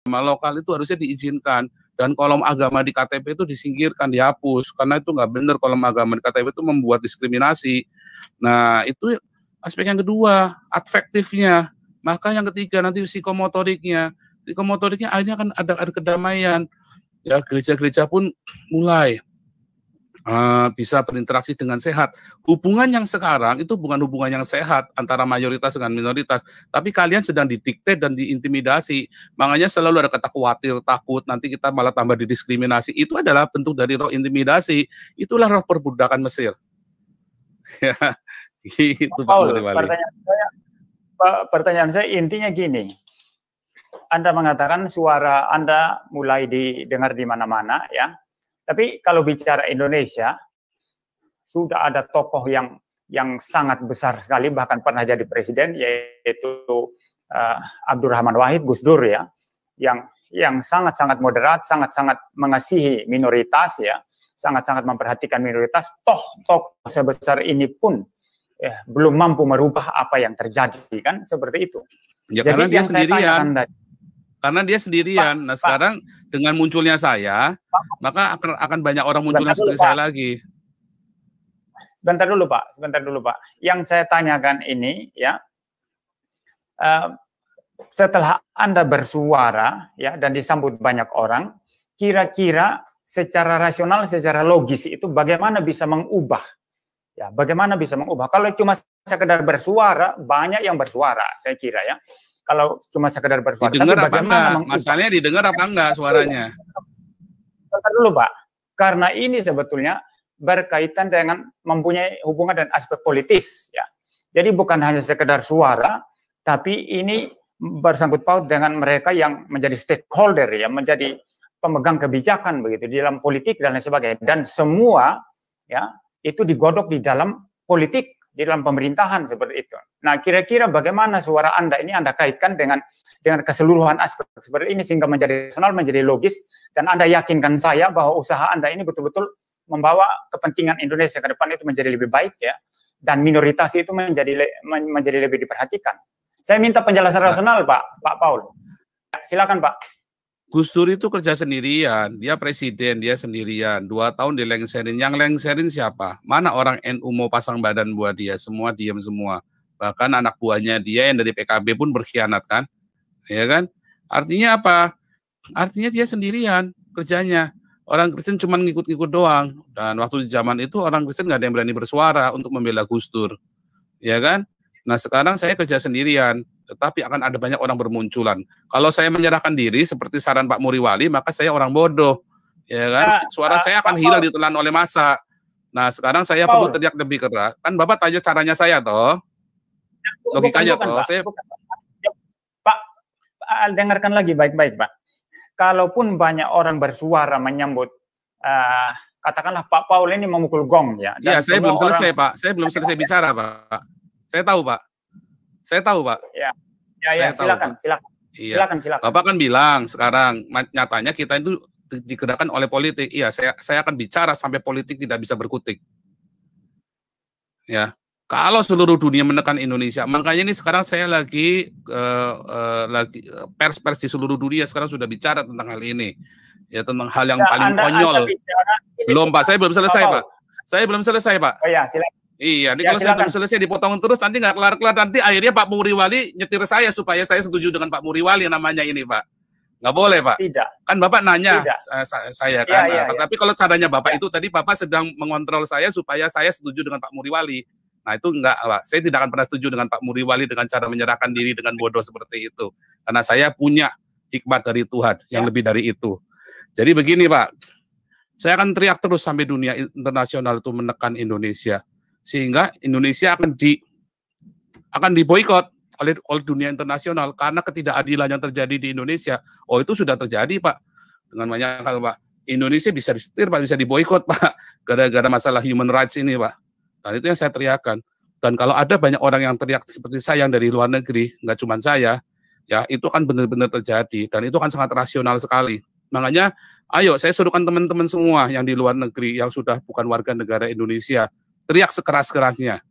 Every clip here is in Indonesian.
lokal itu harusnya diizinkan, dan kolom agama di KTP itu disingkirkan, dihapus, karena itu nggak benar kolom agama di KTP itu membuat diskriminasi. Nah, itu aspek yang kedua, afektifnya. Maka yang ketiga nanti psikomotoriknya. Psikomotoriknya akhirnya kan ada kedamaian. Ya, gereja-gereja pun mulai bisa berinteraksi dengan sehat. Hubungan yang sekarang itu bukan hubungan yang sehat antara mayoritas dengan minoritas, tapi kalian sedang didikte dan diintimidasi. Makanya selalu ada kata khawatir, takut, nanti kita malah tambah didiskriminasi. Itu adalah bentuk dari roh intimidasi. Itulah roh perbudakan Mesir. Ya, gitu Pak Muriwali. Pertanyaan saya intinya gini. Anda mengatakan suara Anda mulai didengar di mana-mana, ya. Tapi kalau bicara Indonesia, sudah ada tokoh yang sangat besar sekali, bahkan pernah jadi presiden, yaitu Abdurrahman Wahid, Gus Dur, ya, yang sangat-sangat moderat, sangat-sangat mengasihi minoritas, ya, sangat-sangat memperhatikan minoritas. Tokoh sebesar ini pun belum mampu merubah apa yang terjadi, kan, seperti itu. Ya, jadi karena dia sendirian. Karena dia sendirian. Nah, sekarang dengan munculnya saya, maka akan banyak orang muncul seperti saya lagi. Sebentar dulu, Pak. Yang saya tanyakan ini, ya, setelah Anda bersuara, ya, dan disambut banyak orang, kira-kira secara rasional, secara logis itu bagaimana bisa mengubah? Ya, bagaimana bisa mengubah? Kalau cuma sekedar bersuara, banyak yang bersuara, saya kira, ya. Kalau cuma sekedar bersuara, didengar tapi bagaimana mengubah? Masalahnya didengar apa enggak suaranya? Bentar dulu, Pak. Karena ini sebetulnya berkaitan dengan mempunyai hubungan dan aspek politis, ya. Jadi bukan hanya sekedar suara, tapi ini bersangkut paut dengan mereka yang menjadi stakeholder, ya, menjadi pemegang kebijakan begitu di dalam politik dan lain sebagainya. Dan semua, ya, itu digodok di dalam politik, di dalam pemerintahan seperti itu. Nah, kira-kira bagaimana suara Anda ini Anda kaitkan dengan keseluruhan aspek seperti ini sehingga menjadi rasional, menjadi logis, dan Anda yakinkan saya bahwa usaha Anda ini betul-betul membawa kepentingan Indonesia ke depan itu menjadi lebih baik, ya, dan minoritas itu menjadi lebih diperhatikan. Saya minta penjelasan rasional, Pak Paul. Silakan, Pak. Gus Dur itu kerja sendirian, dia presiden, dia sendirian, 2 tahun dilengserin. Yang lengserin siapa? Mana orang NU mau pasang badan buat dia? Semua diam semua. Bahkan anak buahnya dia yang dari PKB pun berkhianat, kan? Ya kan? Artinya apa? Artinya dia sendirian kerjanya. Orang Kristen cuma ngikut-ngikut doang. Dan waktu di zaman itu orang Kristen nggak ada yang berani bersuara untuk membela Gus Dur. Ya kan? Nah, sekarang saya kerja sendirian, tetapi akan ada banyak orang bermunculan. Kalau saya menyerahkan diri seperti saran Pak Muriwali, maka saya orang bodoh, ya kan? Suara saya akan hilang ditelan oleh massa. Nah, sekarang saya perlu teriak lebih keras. Kan Bapak tanya caranya saya toh, logikanya toh. Pak, dengarkan lagi baik-baik, Pak. Kalaupun banyak orang bersuara menyambut, katakanlah Pak Paul ini memukul gong, ya. Iya, saya belum selesai, Pak. Saya belum selesai bicara, Pak. Saya tahu, Pak. Ya, silakan. Iya. Silakan. Bapak kan bilang sekarang nyatanya kita itu digerakkan oleh politik. Iya, saya akan bicara sampai politik tidak bisa berkutik. Ya. Kalau seluruh dunia menekan Indonesia, makanya ini sekarang saya lagi pers di seluruh dunia sekarang sudah bicara tentang hal ini. Ya, tentang hal yang paling konyol. Belum, Pak. Saya belum selesai, Pak. Oh ya, silakan. Iya, ini kalau saya belum selesai dipotong terus nanti nggak kelar-kelar, nanti akhirnya Pak Muriwali nyetir saya supaya saya setuju dengan Pak Muriwali namanya ini, Pak. Nggak boleh, Pak. Tidak. Kan Bapak nanya saya kan. Tapi kalau caranya Bapak itu tadi Bapak sedang mengontrol saya supaya saya setuju dengan Pak Muriwali. Nah, itu enggak, Pak. Saya tidak akan pernah setuju dengan Pak Muriwali dengan cara menyerahkan diri dengan bodoh seperti itu. Karena saya punya hikmat dari Tuhan yang lebih dari itu. Jadi begini, Pak. Saya akan teriak terus sampai dunia internasional itu menekan Indonesia. Sehingga Indonesia akan diboikot oleh dunia internasional karena ketidakadilan yang terjadi di Indonesia. Oh, itu sudah terjadi, Pak. Dengan banyak hal, Pak. Indonesia bisa disetir, Pak, bisa diboikot, Pak, gara-gara masalah human rights ini, Pak. Dan itu yang saya teriakan. Dan kalau ada banyak orang yang teriak seperti saya yang dari luar negeri, nggak cuma saya, ya itu akan benar-benar terjadi dan itu akan sangat rasional sekali. Makanya, ayo saya suruhkan teman-teman semua yang di luar negeri yang sudah bukan warga negara Indonesia teriak sekeras-kerasnya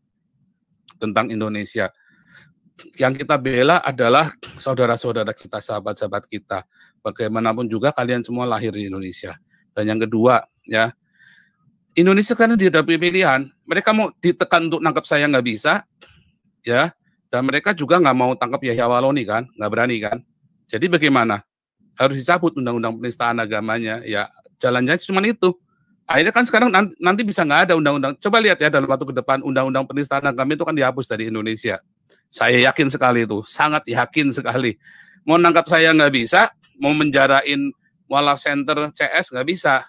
tentang Indonesia. yang kita bela adalah saudara-saudara kita, sahabat-sahabat kita. Bagaimanapun juga kalian semua lahir di Indonesia. Dan yang kedua, ya, Indonesia karena dihadapi pilihan, mereka mau ditekan untuk nangkap saya nggak bisa, ya, dan mereka juga nggak mau tangkap Yahya Waloni kan, nggak berani kan. Jadi bagaimana? Harus dicabut undang-undang penistaan agamanya, ya jalannya cuma itu. Akhirnya kan sekarang nanti bisa nggak ada undang-undang. Coba lihat ya dalam waktu ke depan undang-undang penistaan agama itu kan dihapus dari Indonesia. Saya yakin sekali itu, sangat yakin sekali. Mau nangkap saya nggak bisa, mau menjarain Mualaf Center CS nggak bisa.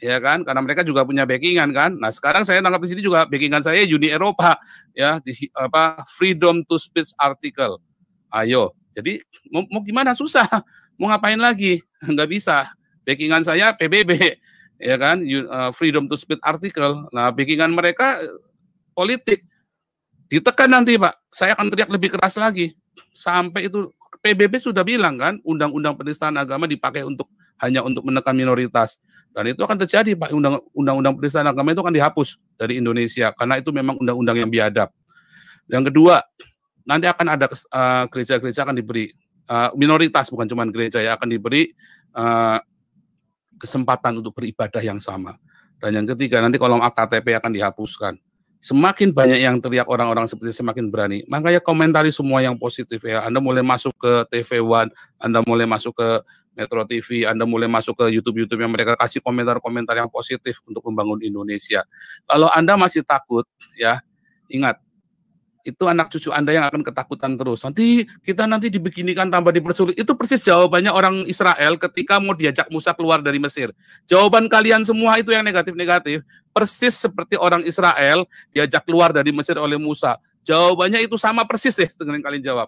Ya kan, karena mereka juga punya backingan kan. Nah sekarang saya nangkap di sini juga backingan saya Uni Eropa, ya di Freedom to Speech article. Ayo, jadi mau gimana, susah, mau ngapain lagi, nggak bisa. Backingan saya PBB, ya kan, Freedom to Speech article. Nah backingan mereka politik, ditekan nanti Pak, saya akan teriak lebih keras lagi. Sampai itu PBB sudah bilang kan, undang-undang penistaan agama dipakai hanya untuk menekan minoritas. Dan itu akan terjadi Pak, undang-undang penistaan agama itu akan dihapus dari Indonesia karena itu memang undang-undang yang biadab. Yang kedua, nanti akan ada gereja-gereja akan diberi minoritas, bukan cuma gereja ya, akan diberi kesempatan untuk beribadah yang sama. Dan yang ketiga, nanti kolom KTP akan dihapuskan. Semakin banyak yang teriak orang-orang seperti semakin berani. Makanya komentari semua yang positif ya. Anda mulai masuk ke TV One, Anda mulai masuk ke Metro TV, Anda mulai masuk ke YouTube yang mereka kasih komentar-komentar yang positif untuk membangun Indonesia. Kalau Anda masih takut, ya ingat, itu anak cucu Anda yang akan ketakutan terus. Kita dibeginikan tambah dipersulit. Itu persis jawabannya orang Israel ketika mau diajak Musa keluar dari Mesir. Jawaban kalian semua itu yang negatif-negatif, persis seperti orang Israel diajak keluar dari Mesir oleh Musa. Jawabannya itu sama persis dengan yang kalian jawab.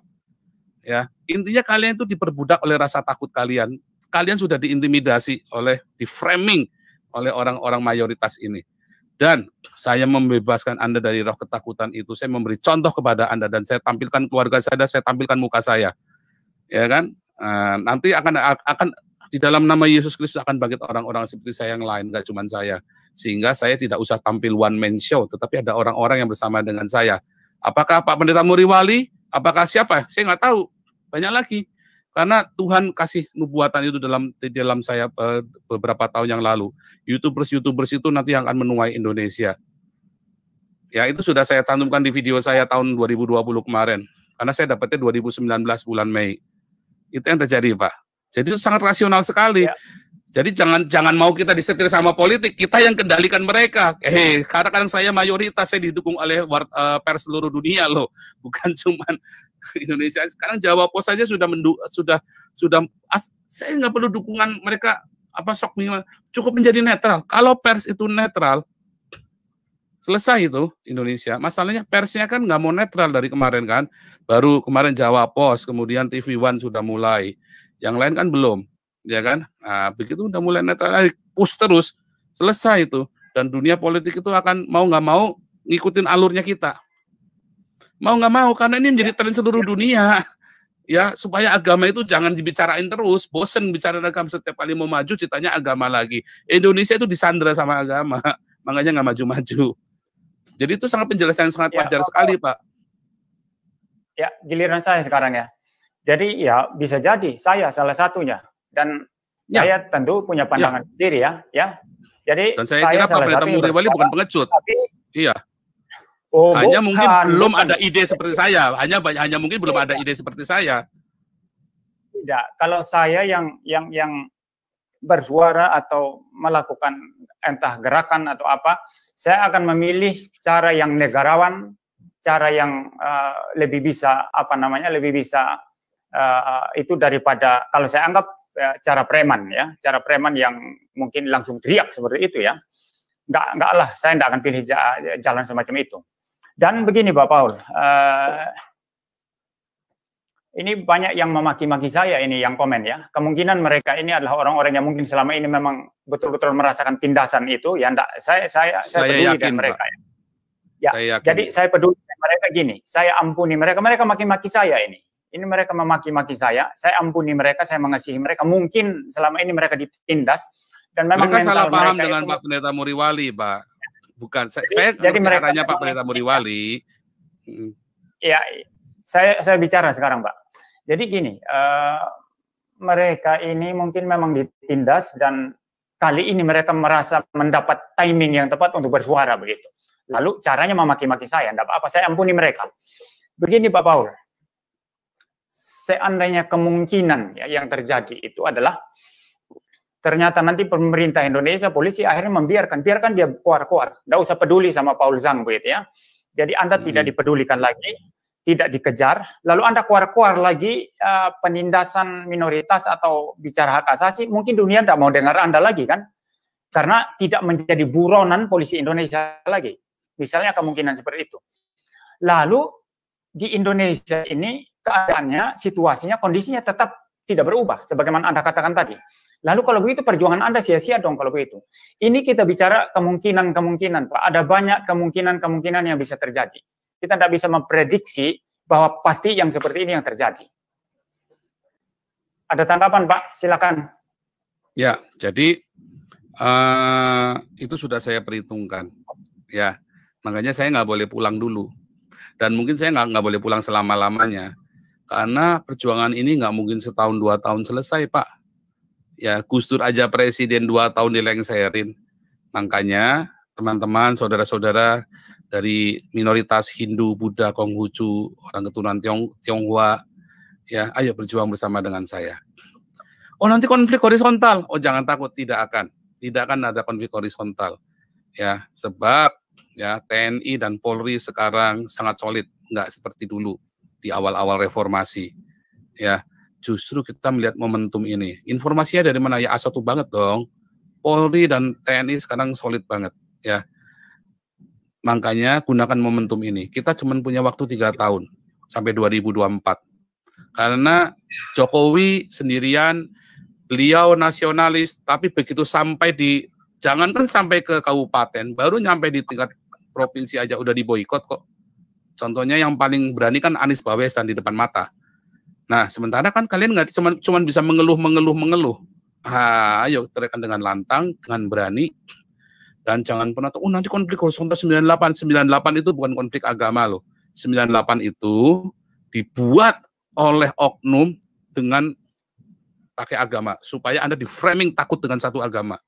Ya, intinya kalian itu diperbudak oleh rasa takut kalian. Kalian sudah diintimidasi di framing oleh orang-orang mayoritas ini. Dan saya membebaskan Anda dari roh ketakutan itu. Saya memberi contoh kepada Anda dan saya tampilkan keluarga saya tampilkan muka saya. Ya kan? Nanti akan di dalam nama Yesus Kristus akan bangkit orang-orang seperti saya yang lain, enggak cuma saya. Sehingga saya tidak usah tampil one man show, tetapi ada orang-orang yang bersama dengan saya. Apakah Pak Pendeta Muriwali? Apakah siapa? Saya nggak tahu. Banyak lagi. Karena Tuhan kasih nubuatan itu di dalam saya beberapa tahun yang lalu. YouTubers itu nanti yang akan menuai Indonesia. Ya, itu sudah saya cantumkan di video saya tahun 2020 kemarin. Karena saya dapatnya 2019 bulan Mei. Itu yang terjadi, Pak. Jadi itu sangat rasional sekali. Ya. Jadi jangan mau kita disetir sama politik, kita yang kendalikan mereka. Karena kan saya mayoritas, saya didukung oleh pers seluruh dunia loh, bukan cuman Indonesia. Sekarang Jawa Pos saja sudah saya nggak perlu dukungan mereka cukup menjadi netral. Kalau pers itu netral, selesai itu Indonesia. Masalahnya persnya kan nggak mau netral dari kemarin kan. Baru kemarin Jawa Pos, kemudian TV One sudah mulai. Yang lain kan belum. Ya kan, nah, begitu udah mulai netral, push terus, selesai itu, dan dunia politik itu akan mau nggak mau ngikutin alurnya kita, mau nggak mau, karena ini menjadi tren seluruh dunia, ya supaya agama itu jangan dibicarain terus, bosen bicara agama, setiap kali mau maju ceritanya agama lagi. Indonesia itu disandera sama agama, makanya nggak maju-maju. Jadi itu sangat penjelasan yang sangat wajar sekali, Pak. Ya, giliran saya sekarang ya. Jadi ya bisa jadi saya salah satunya. Dan saya tentu punya pandangan sendiri ya. Jadi dan saya kira Pak Pendeta Muriwali bukan pengecut. Iya. Hanya mungkin belum ada ide seperti saya. Hanya mungkin belum ada ide seperti saya. Tidak. Kalau saya yang bersuara atau melakukan entah gerakan atau apa, saya akan memilih cara yang negarawan, cara yang lebih bisa itu daripada kalau saya anggap cara preman ya, cara preman yang mungkin langsung teriak seperti itu ya. Enggak lah, saya enggak akan pilih jalan semacam itu. Dan begini Pak Paul, ini banyak yang memaki-maki saya ini yang komen ya. Kemungkinan mereka ini adalah orang-orang yang mungkin selama ini memang betul-betul merasakan tindasan itu ya. Enggak, saya peduli dengan mereka ya. Jadi saya peduli dengan mereka gini, saya ampuni mereka maki-maki saya ini. Ini mereka memaki-maki saya ampuni mereka, saya mengasihi mereka. Mungkin selama ini mereka ditindas dan memang mereka salah paham dengan itu, Pak Pendeta Muriwali, Pak. Bukan, saya jadi mereka Pak Pendeta Muriwali. Ya, saya bicara sekarang, Pak. Jadi gini, mereka ini mungkin memang ditindas dan kali ini mereka merasa mendapat timing yang tepat untuk bersuara begitu. Lalu caranya memaki-maki saya, tidak apa-apa, saya ampuni mereka. Begini Pak Paul, seandainya kemungkinan ya, yang terjadi itu adalah ternyata nanti pemerintah Indonesia, polisi akhirnya biarkan dia keluar, tidak usah peduli sama Paul Zhang begitu ya. Jadi Anda tidak dipedulikan lagi, tidak dikejar, lalu Anda keluar lagi penindasan minoritas atau bicara hak asasi, mungkin dunia tidak mau dengar Anda lagi kan, karena tidak menjadi buronan polisi Indonesia lagi. Misalnya kemungkinan seperti itu. Lalu di Indonesia ini keadaannya, situasinya, kondisinya tetap tidak berubah, sebagaimana Anda katakan tadi. Lalu kalau begitu perjuangan Anda sia-sia dong kalau begitu. Ini kita bicara kemungkinan-kemungkinan, Pak. Ada banyak kemungkinan-kemungkinan yang bisa terjadi. Kita tidak bisa memprediksi bahwa pasti yang seperti ini yang terjadi. Ada tanggapan, Pak? Silakan. Ya, jadi itu sudah saya perhitungkan. Ya, makanya saya nggak boleh pulang dulu. Dan mungkin saya nggak boleh pulang selama-lamanya. Karena perjuangan ini nggak mungkin setahun, 2 tahun selesai, Pak. Ya, Gus Dur aja presiden 2 tahun dilengserin. Makanya teman-teman, saudara-saudara dari minoritas Hindu, Buddha, Konghucu, orang keturunan Tionghoa, ya, ayo berjuang bersama dengan saya. Oh, nanti konflik horizontal. Oh, jangan takut, tidak akan ada konflik horizontal. Ya, sebab ya TNI dan Polri sekarang sangat solid, nggak seperti dulu di awal-awal reformasi. Ya, justru kita melihat momentum ini. Informasinya dari mana? Ya A1 banget dong. Polri dan TNI sekarang solid banget. Ya, makanya gunakan momentum ini. Kita cuma punya waktu 3 tahun sampai 2024. Karena Jokowi sendirian, beliau nasionalis, tapi begitu sampai di, jangankan sampai ke kabupaten, baru nyampe di tingkat provinsi aja udah diboikot kok. Contohnya yang paling berani kan Anies Baswedan di depan mata. Nah, sementara kan kalian nggak cuma bisa mengeluh. Ayo teriakan dengan lantang, dengan berani, dan jangan pernah tuh, nanti konflik horizontal 98 itu bukan konflik agama loh. 98 itu dibuat oleh oknum dengan pakai agama supaya Anda di framing takut dengan satu agama.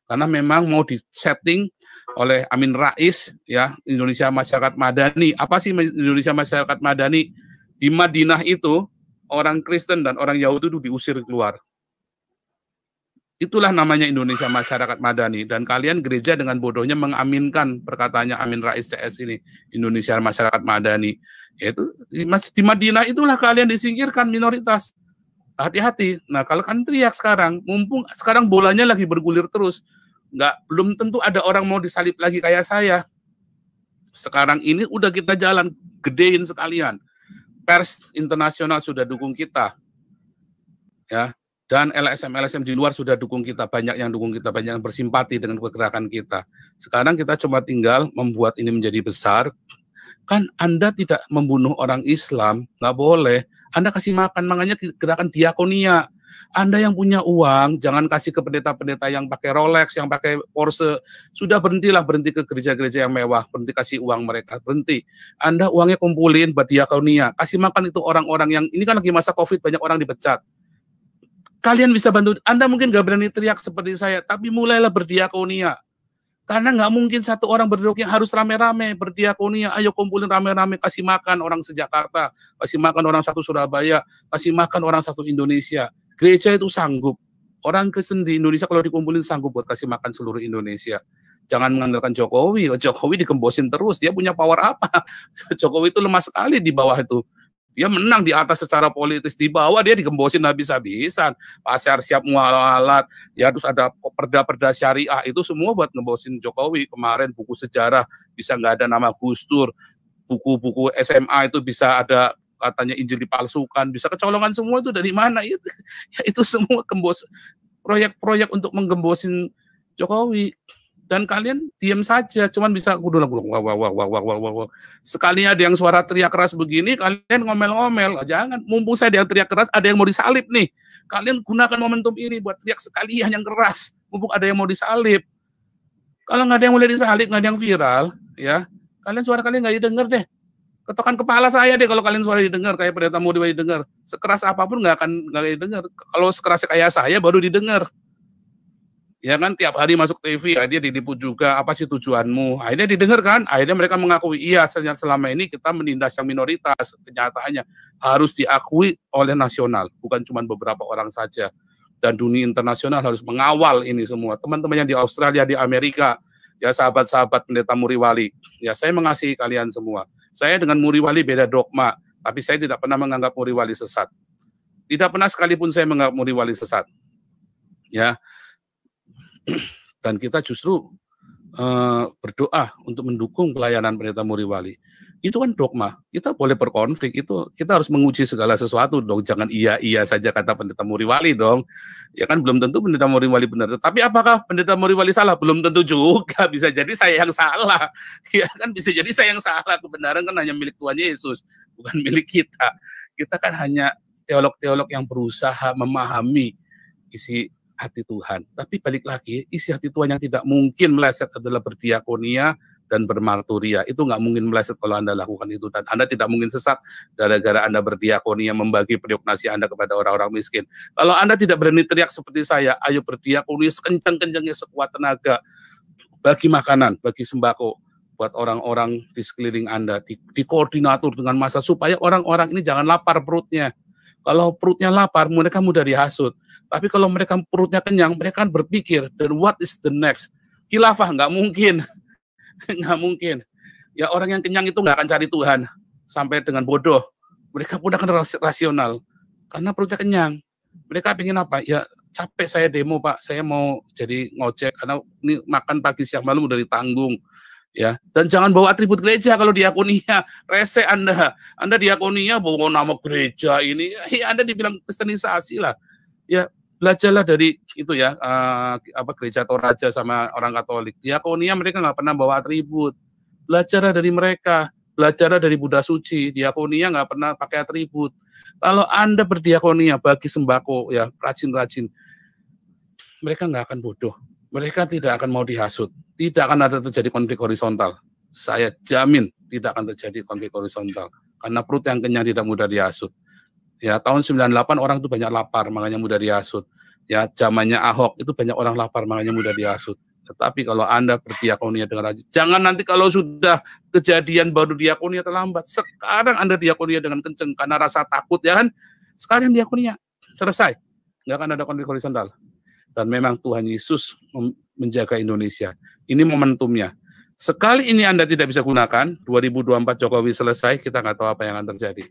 Karena memang mau di-setting oleh Amin Rais ya, Indonesia Masyarakat Madani. Apa sih Indonesia Masyarakat Madani? Di Madinah itu orang Kristen dan orang Yahudi itu diusir keluar. Itulah namanya Indonesia Masyarakat Madani. Dan kalian gereja dengan bodohnya mengaminkan perkataannya Amin Rais CS ini, Indonesia Masyarakat Madani. Yaitu di Madinah itulah kalian disingkirkan minoritas. Hati-hati. Nah, kalau kan teriak sekarang, mumpung sekarang bolanya lagi bergulir terus, belum tentu ada orang mau disalib lagi kayak saya. Sekarang ini udah kita jalan, gedein sekalian. Pers internasional sudah dukung kita, ya, dan LSM di luar sudah dukung kita, banyak yang dukung kita, banyak yang bersimpati dengan pergerakan kita. Sekarang kita cuma tinggal membuat ini menjadi besar. Kan Anda tidak membunuh orang Islam, nggak boleh. Anda kasih makan, makanya gerakan diakonia. Anda yang punya uang, jangan kasih ke pendeta-pendeta yang pakai Rolex, yang pakai Porsche. Sudah berhenti ke gereja-gereja yang mewah, berhenti kasih uang mereka, berhenti. Anda uangnya kumpulin buat diakonia, kasih makan itu orang-orang yang, ini kan lagi masa COVID, banyak orang dipecat. Kalian bisa bantu, Anda mungkin gak berani teriak seperti saya, tapi mulailah berdiakonia. Karena nggak mungkin satu orang berdiakonia, harus rame-rame berdiakonia. Ayo kumpulin rame-rame, kasih makan orang sejakarta, kasih makan orang satu Surabaya, kasih makan orang satu Indonesia. Gereja itu sanggup. Orang Kristen di Indonesia kalau dikumpulin sanggup buat kasih makan seluruh Indonesia. Jangan mengandalkan Jokowi. Jokowi dikembosin terus. Dia punya power apa? Jokowi itu lemah sekali di bawah itu. Dia menang di atas secara politis, di bawah dia digembosin habis-habisan. Pasar siap mualat, ya terus ada perda-perda syariah, itu semua buat ngembosin Jokowi. Kemarin buku sejarah bisa nggak ada nama Gus Dur, buku-buku SMA itu bisa ada katanya Injil dipalsukan, bisa kecolongan semua. Itu dari mana? Itu semua proyek-proyek untuk menggembosin Jokowi. Dan kalian diam saja, cuman bisa wah. Sekali ada yang suara teriak keras begini, kalian ngomel-ngomel. Jangan, mumpung saya ada yang teriak keras, ada yang mau disalib nih. Kalian gunakan momentum ini buat teriak sekalian yang keras, mumpung ada yang mau disalib. Kalau nggak ada yang boleh disalib, nggak ada yang viral, ya, suara kalian nggak didengar deh. Ketokan kepala saya deh kalau kalian suara didengar, kayak Pendeta Muriwali didengar. Sekeras apapun nggak akan didengar. Kalau sekeras kayak saya baru didengar. Ya kan tiap hari masuk TV, ya, dia ditipu juga, apa sih tujuanmu? Akhirnya didengar kan, akhirnya mereka mengakui, iya selama ini kita menindas yang minoritas, kenyataannya harus diakui oleh nasional, bukan cuma beberapa orang saja. Dan dunia internasional harus mengawal ini semua. Teman-teman yang di Australia, di Amerika, ya sahabat-sahabat Pendeta Muriwali, ya saya mengasihi kalian semua. Saya dengan Muriwali beda dogma, tapi saya tidak pernah menganggap Muriwali sesat. Tidak pernah sekalipun saya menganggap Muriwali sesat. Ya, dan kita justru berdoa untuk mendukung pelayanan Pendeta Muriwali. Itu kan dogma. Kita boleh berkonflik, itu kita harus menguji segala sesuatu dong. Jangan iya saja kata Pendeta Muriwali dong. Ya kan belum tentu Pendeta Muriwali benar. Tapi apakah Pendeta Muriwali salah? Belum tentu juga. Bisa jadi saya yang salah. Ya kan bisa jadi saya yang salah. Kebenaran kan hanya milik Tuhan Yesus, bukan milik kita. Kita kan hanya teolog-teolog yang berusaha memahami isi hati Tuhan. Tapi balik lagi, isi hati Tuhan yang tidak mungkin meleset adalah berdiakonia dan bermarturia. Itu nggak mungkin meleset kalau Anda lakukan itu. Dan Anda tidak mungkin sesat gara-gara Anda berdiakonia membagi periuk nasi Anda kepada orang-orang miskin. Kalau Anda tidak berani teriak seperti saya, ayo berdiakonia sekencang-kencangnya sekuat tenaga. Bagi makanan, bagi sembako buat orang-orang di sekeliling Anda. Dikoordinatur dengan massa supaya orang-orang ini jangan lapar perutnya. Kalau perutnya lapar, mereka mudah dihasut. Tapi kalau mereka perutnya kenyang, mereka kan berpikir, then what is the next? Khilafah, nggak mungkin. Nggak mungkin. Ya orang yang kenyang itu nggak akan cari Tuhan. Sampai dengan bodoh. Mereka pun akan rasional. Karena perutnya kenyang. Mereka ingin apa? Ya capek saya demo Pak, saya mau jadi ngojek. Karena ini makan pagi siang malam udah ditanggung. Ya, dan jangan bawa atribut gereja kalau diakonia. Rese Anda diakonia bawa nama gereja ini. Ya Anda dibilang kristenisasi lah. Ya belajarlah dari itu ya, gereja Toraja sama orang Katolik. Diakonia mereka nggak pernah bawa atribut. Belajarlah dari mereka, belajarlah dari Buddha Suci. Diakonia nggak pernah pakai atribut. Kalau Anda berdiakonia bagi sembako, ya rajin-rajin, mereka nggak akan bodoh. Mereka tidak akan mau dihasut. Tidak akan ada terjadi konflik horizontal. Saya jamin tidak akan terjadi konflik horizontal. Karena perut yang kenyang tidak mudah dihasut. Ya, tahun 98 orang itu banyak lapar, makanya mudah dihasut. Ya, zamannya Ahok itu banyak orang lapar, makanya mudah dihasut. Tetapi kalau Anda berdiakonia dengan rajin, jangan nanti kalau sudah kejadian baru diakonia terlambat. Sekarang Anda diakonia dengan kenceng karena rasa takut, ya kan? Sekarang diakonia, selesai. Nggak akan ada konflik horizontal. Dan memang Tuhan Yesus menjaga Indonesia. Ini momentumnya. Sekali ini Anda tidak bisa gunakan, 2024 Jokowi selesai, kita nggak tahu apa yang akan terjadi.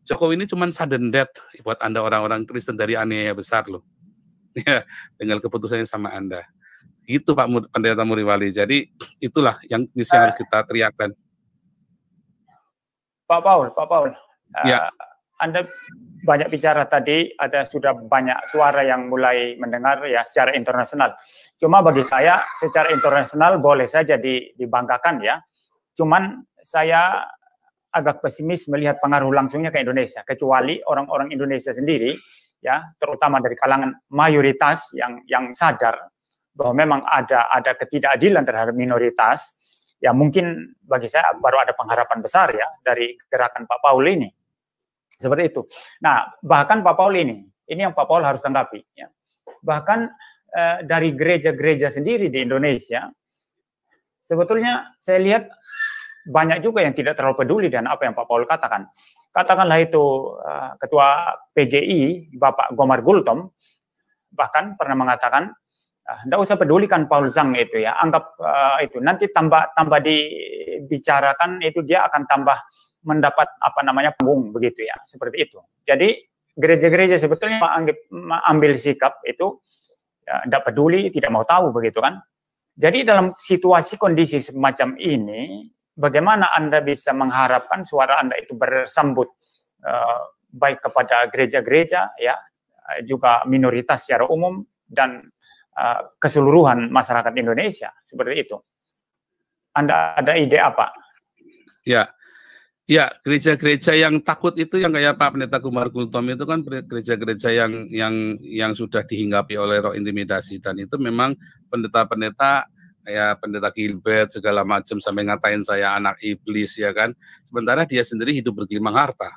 Jokowi ini cuma sudden death buat Anda orang-orang Kristen dari aniaya besar loh. Ya, dengan keputusannya sama Anda. Itu Pak Pendeta Muriwali. Jadi itulah yang harus kita teriakkan. Pak Paul. Ya. Anda banyak bicara tadi, sudah banyak suara yang mulai mendengar ya secara internasional. Cuma bagi saya secara internasional boleh saja dibanggakan ya. Cuman saya agak pesimis melihat pengaruh langsungnya ke Indonesia, kecuali orang-orang Indonesia sendiri ya, terutama dari kalangan mayoritas yang sadar bahwa memang ada ketidakadilan terhadap minoritas. Ya mungkin bagi saya baru ada pengharapan besar ya dari gerakan Pak Paul ini. Seperti itu. Nah, bahkan Pak Paul ini yang Pak Paul harus tanggapi. Ya. Bahkan dari gereja-gereja sendiri di Indonesia, sebetulnya saya lihat banyak juga yang tidak terlalu peduli dengan apa yang Pak Paul katakan. Katakanlah itu Ketua PGI, Bapak Gomar Gultom, bahkan pernah mengatakan, tidak usah pedulikan Paul Zhang itu ya, anggap itu nanti tambah dibicarakan itu dia akan tambah mendapat panggung begitu ya, seperti itu. Jadi gereja-gereja sebetulnya ambil sikap itu tidak peduli, tidak mau tahu begitu kan. Jadi dalam situasi kondisi semacam ini, bagaimana Anda bisa mengharapkan suara Anda itu bersambut baik kepada gereja-gereja ya, juga minoritas secara umum dan keseluruhan masyarakat Indonesia seperti itu. Anda ada ide apa? Ya, gereja-gereja yang takut itu yang kayak Pak Pendeta Gomar Gultom itu kan gereja-gereja yang sudah dihinggapi oleh roh intimidasi, dan itu memang pendeta-pendeta kayak pendeta Gilbert segala macam sampai ngatain saya anak iblis ya kan. Sementara dia sendiri hidup bergelimang harta.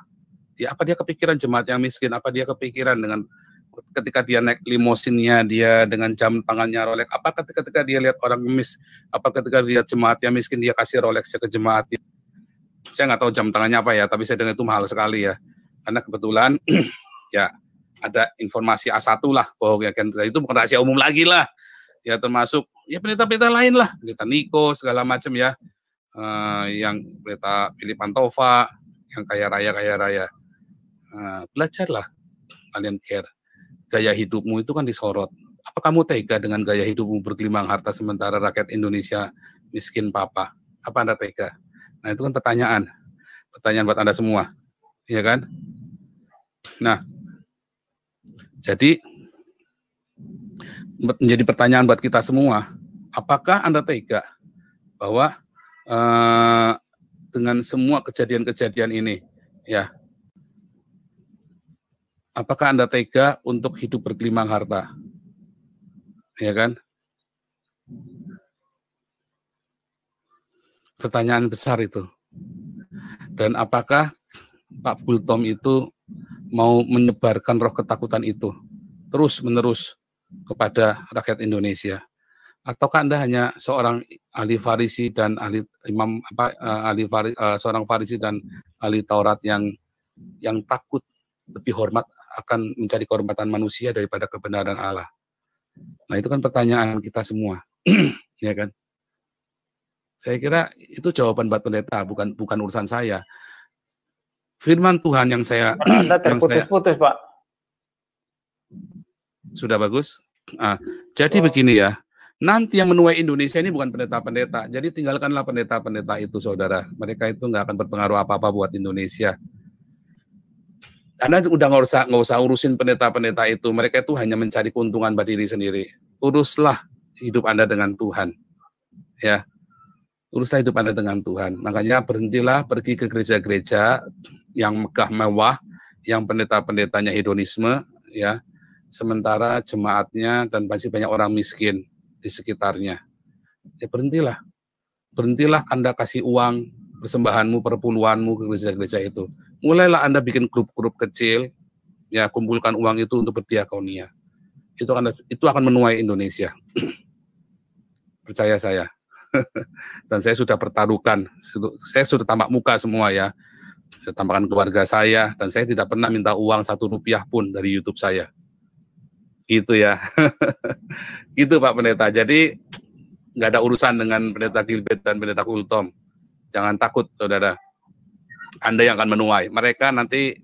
Apa dia kepikiran jemaat yang miskin? Apa dia kepikiran dengan ketika dia naik limosinnya, dia dengan jam tangannya Rolex? Apa ketika dia lihat orang ngemis? Apa ketika dia jemaat yang miskin dia kasih Rolexnya ke jemaat? Saya nggak tahu jam tangannya apa ya, tapi saya dengar itu mahal sekali ya. Karena kebetulan ya ada informasi A1 lah, bahwa ya kan itu bukan rahasia umum lagi lah. Ya termasuk ya pendeta-pendeta lain lah, pendeta Niko segala macam ya, yang pendeta Philip Pantova yang kaya raya. Belajarlah kalian care. Gaya hidupmu itu kan disorot. Apa kamu tega dengan gaya hidupmu bergelimang harta sementara rakyat Indonesia miskin papa? Apa Anda tega? Nah itu kan pertanyaan buat Anda semua, ya kan? Nah, jadi menjadi pertanyaan buat kita semua, apakah Anda tega bahwa dengan semua kejadian-kejadian ini, ya, apakah Anda tega untuk hidup bergelimang harta? Ya kan? Pertanyaan besar itu. Dan apakah Pak Bultom itu mau menyebarkan roh ketakutan itu terus-menerus kepada rakyat Indonesia? Ataukah Anda hanya seorang ahli Farisi dan ahli imam seorang Farisi dan ahli Taurat yang takut lebih hormat akan mencari kehormatan manusia daripada kebenaran Allah? Nah, itu kan pertanyaan kita semua. Ya kan? Saya kira itu jawaban buat pendeta, bukan urusan saya. Firman Tuhan yang saya Anda terputus-putus, Pak. Sudah bagus? Jadi begini ya. Nanti yang menuai Indonesia ini bukan pendeta-pendeta. Jadi tinggalkanlah pendeta-pendeta itu, saudara. Mereka itu nggak akan berpengaruh apa-apa buat Indonesia. Anda udah nggak usah urusin pendeta-pendeta itu. Mereka itu hanya mencari keuntungan buat diri sendiri. Uruslah hidup Anda dengan Tuhan. Ya, uruslah hidup Anda dengan Tuhan. Makanya berhentilah pergi ke gereja-gereja yang megah mewah, yang pendeta-pendetanya hedonisme, ya. Sementara jemaatnya dan masih banyak orang miskin di sekitarnya. Ya berhentilah Anda kasih uang persembahanmu, perpuluhanmu ke gereja-gereja itu. Mulailah Anda bikin grup-grup kecil, ya kumpulkan uang itu untuk berdiakonia. Itu akan menuai Indonesia. Percaya saya. Dan saya sudah pertaruhkan, saya sudah tampak muka semua ya. Saya tampakkan keluarga saya, dan saya tidak pernah minta uang 1 rupiah pun dari YouTube saya. Gitu ya. Gitu Pak Pendeta. Jadi nggak ada urusan dengan Pendeta Gilbert dan Pendeta Bultom. Jangan takut, saudara. Anda yang akan menuai. Mereka nanti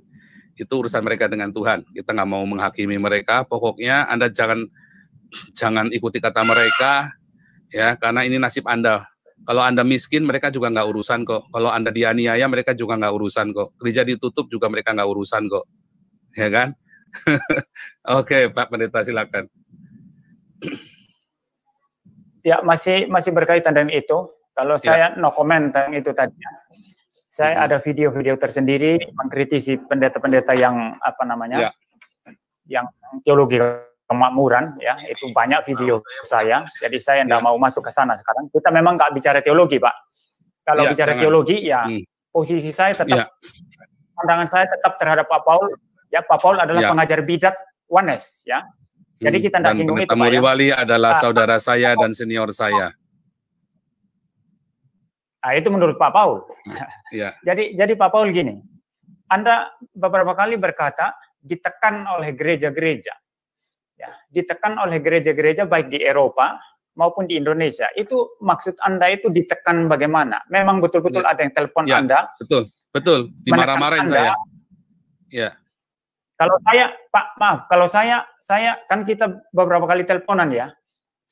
itu urusan mereka dengan Tuhan. Kita nggak mau menghakimi mereka. Pokoknya Anda jangan ikuti kata mereka, ya, karena ini nasib Anda. Kalau Anda miskin, mereka juga nggak urusan kok. Kalau Anda dianiaya, mereka juga nggak urusan kok. Gereja ditutup juga mereka nggak urusan kok. Ya kan? Oke, Pak Pendeta, silakan. Ya, masih berkaitan dengan itu. Kalau saya no comment tentang itu tadi. Saya ada video-video tersendiri mengkritisi pendeta-pendeta yang yang teologi kemakmuran, ya, itu banyak video saya. Jadi saya tidak mau masuk ke sana sekarang. Kita memang nggak bicara teologi, Pak. Kalau bicara teologi, ya posisi saya tetap, pandangan saya tetap terhadap Pak Paul. Ya, Pak Paul adalah pengajar bidat Oneness, ya. Jadi kita tidak singgung itu, Pak. Muriwali adalah saudara saya dan senior saya. Nah, itu menurut Pak Paul. Ya. Jadi Pak Paul gini, Anda beberapa kali berkata ditekan oleh gereja-gereja, ya, ditekan oleh gereja-gereja baik di Eropa maupun di Indonesia. Itu maksud Anda itu ditekan bagaimana? Memang betul-betul ada yang telepon Anda? Betul. Dimarah-marahin saya. Ya. Kalau saya, Pak, maaf, kalau saya kan kita beberapa kali teleponan ya.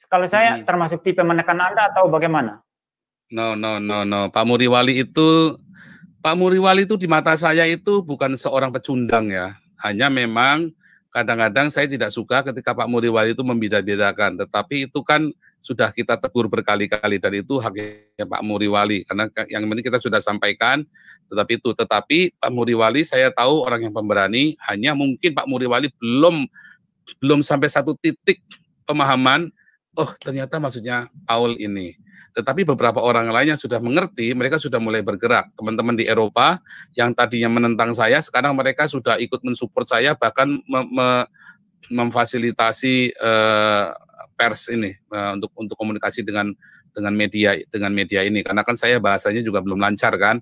Kalau saya termasuk tipe menekan Anda atau bagaimana? No. Pak Muriwali itu di mata saya itu bukan seorang pecundang ya. Hanya memang kadang-kadang saya tidak suka ketika Pak Muriwali itu membeda-bedakan. Tetapi itu kan sudah kita tegur berkali-kali dan itu haknya Pak Muriwali. Karena yang penting kita sudah sampaikan. Tetapi Pak Muriwali saya tahu orang yang pemberani. Hanya mungkin Pak Muriwali belum sampai satu titik pemahaman oh ternyata maksudnya Paul ini. Tetapi beberapa orang lain yang sudah mengerti, mereka sudah mulai bergerak. Teman-teman di Eropa yang tadinya menentang saya, sekarang mereka sudah ikut mensupport saya, bahkan memfasilitasi pers ini untuk komunikasi dengan media ini. Karena kan saya bahasanya juga belum lancar kan.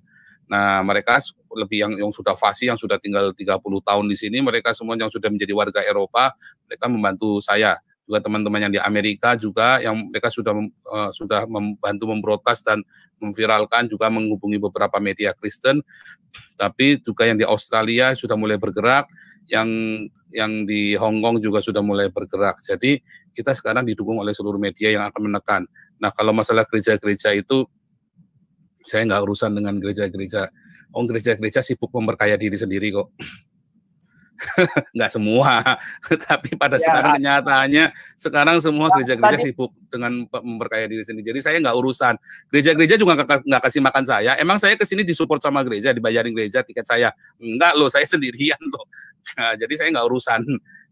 Nah, mereka lebih yang sudah fasih, yang sudah tinggal 30 tahun di sini, mereka semua yang sudah menjadi warga Eropa, mereka membantu saya. Juga teman-teman yang di Amerika juga yang mereka sudah membantu membroadcast dan memviralkan, juga menghubungi beberapa media Kristen. Tapi juga yang di Australia sudah mulai bergerak, yang di Hong Kong juga sudah mulai bergerak. Jadi kita sekarang didukung oleh seluruh media yang akan menekan. Nah, kalau masalah gereja-gereja itu saya nggak urusan dengan gereja-gereja. Gereja-gereja sibuk memperkaya diri sendiri kok. Nggak semua, tapi pada sekarang kenyataannya sekarang semua gereja-gereja sibuk dengan memperkaya diri sendiri. Jadi saya nggak urusan. Gereja-gereja juga nggak kasih makan saya. Emang saya kesini disupport sama gereja, dibayarin gereja tiket saya? Enggak loh, saya sendirian loh. Nah, jadi saya nggak urusan.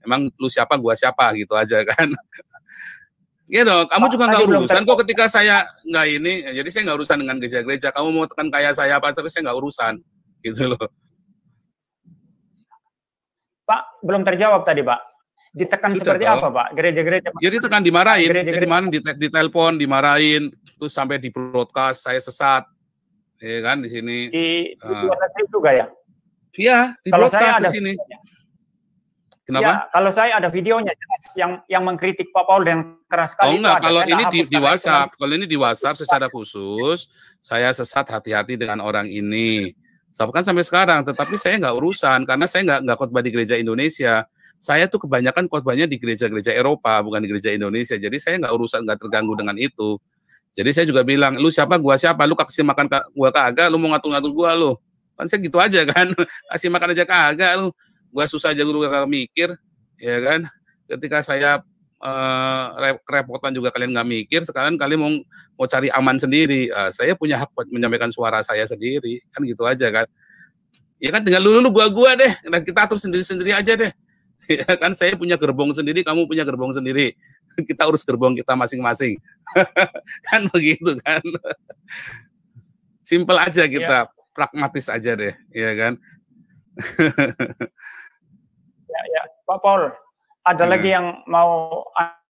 Emang lu siapa, gua siapa gitu aja kan. Gitu, kamu juga nggak urusan kok ketika saya nggak ini. Jadi saya nggak urusan dengan gereja-gereja. Kamu mau tekan kayak saya apa, tapi saya nggak urusan. Gitu loh. Pak, belum terjawab tadi, Pak. Ditekan sudah seperti apa, Pak? Gereja-gereja. Jadi ditekan, dimarahin. Ditelepon, dimarahin, terus sampai di broadcast saya sesat. Ya kan di sini. Di luar negeri juga ya? Iya, di broadcast di sini. Kenapa? Ya, kalau saya ada videonya yang mengkritik Pak Paul dan keras sekali. Oh enggak, kalau ini di WhatsApp. Kalau ini di WhatsApp secara khusus, saya sesat, hati-hati dengan orang ini. Kan sampai sekarang, tetapi saya nggak urusan karena saya nggak khotbah di gereja Indonesia. Saya tuh kebanyakan khotbahnya di gereja-gereja Eropa, bukan di gereja Indonesia. Jadi saya nggak urusan, nggak terganggu dengan itu. Jadi saya juga bilang, lu siapa, gua siapa, lu kasih makan gua kagak, lu mau ngatur-ngatur gua lu. Kan saya gitu aja kan, kasih makan aja kagak lu. Gua susah aja lu gak mikir, ya kan. Ketika saya kerepotan juga kalian nggak mikir, sekarang kalian mau cari aman sendiri. Saya punya hak buat menyampaikan suara saya sendiri, kan gitu aja kan. Ya kan, tinggal lu gua deh, dan kita atur sendiri-sendiri aja deh. Ya kan, saya punya gerbong sendiri, kamu punya gerbong sendiri. Kita urus gerbong kita masing-masing. Kan begitu kan. Simpel aja kita, pragmatis aja deh, ya kan. Ya, Pak Paul, ada lagi yang mau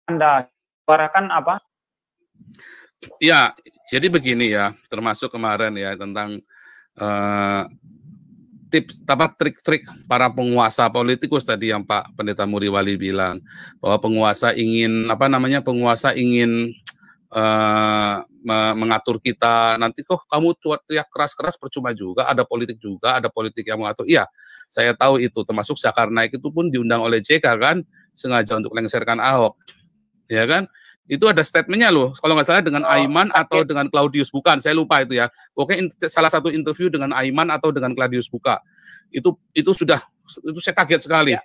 Anda suarakan apa? Ya, jadi begini ya, termasuk kemarin ya tentang tips, trik-trik para penguasa politikus tadi yang Pak Pendeta Muriwali bilang bahwa penguasa ingin mengatur kita, nanti kok kamu teriak keras-keras percuma juga, ada politik yang mengatur. Iya, saya tahu itu, termasuk Zulkarnain itu pun diundang oleh JK kan, sengaja untuk lengserkan Ahok, ya kan? Itu ada statementnya loh, kalau nggak salah dengan Aiman atau dengan Claudius, bukan, saya lupa itu ya. Pokoknya salah satu interview dengan Aiman atau dengan Claudius Buka, itu saya kaget sekali.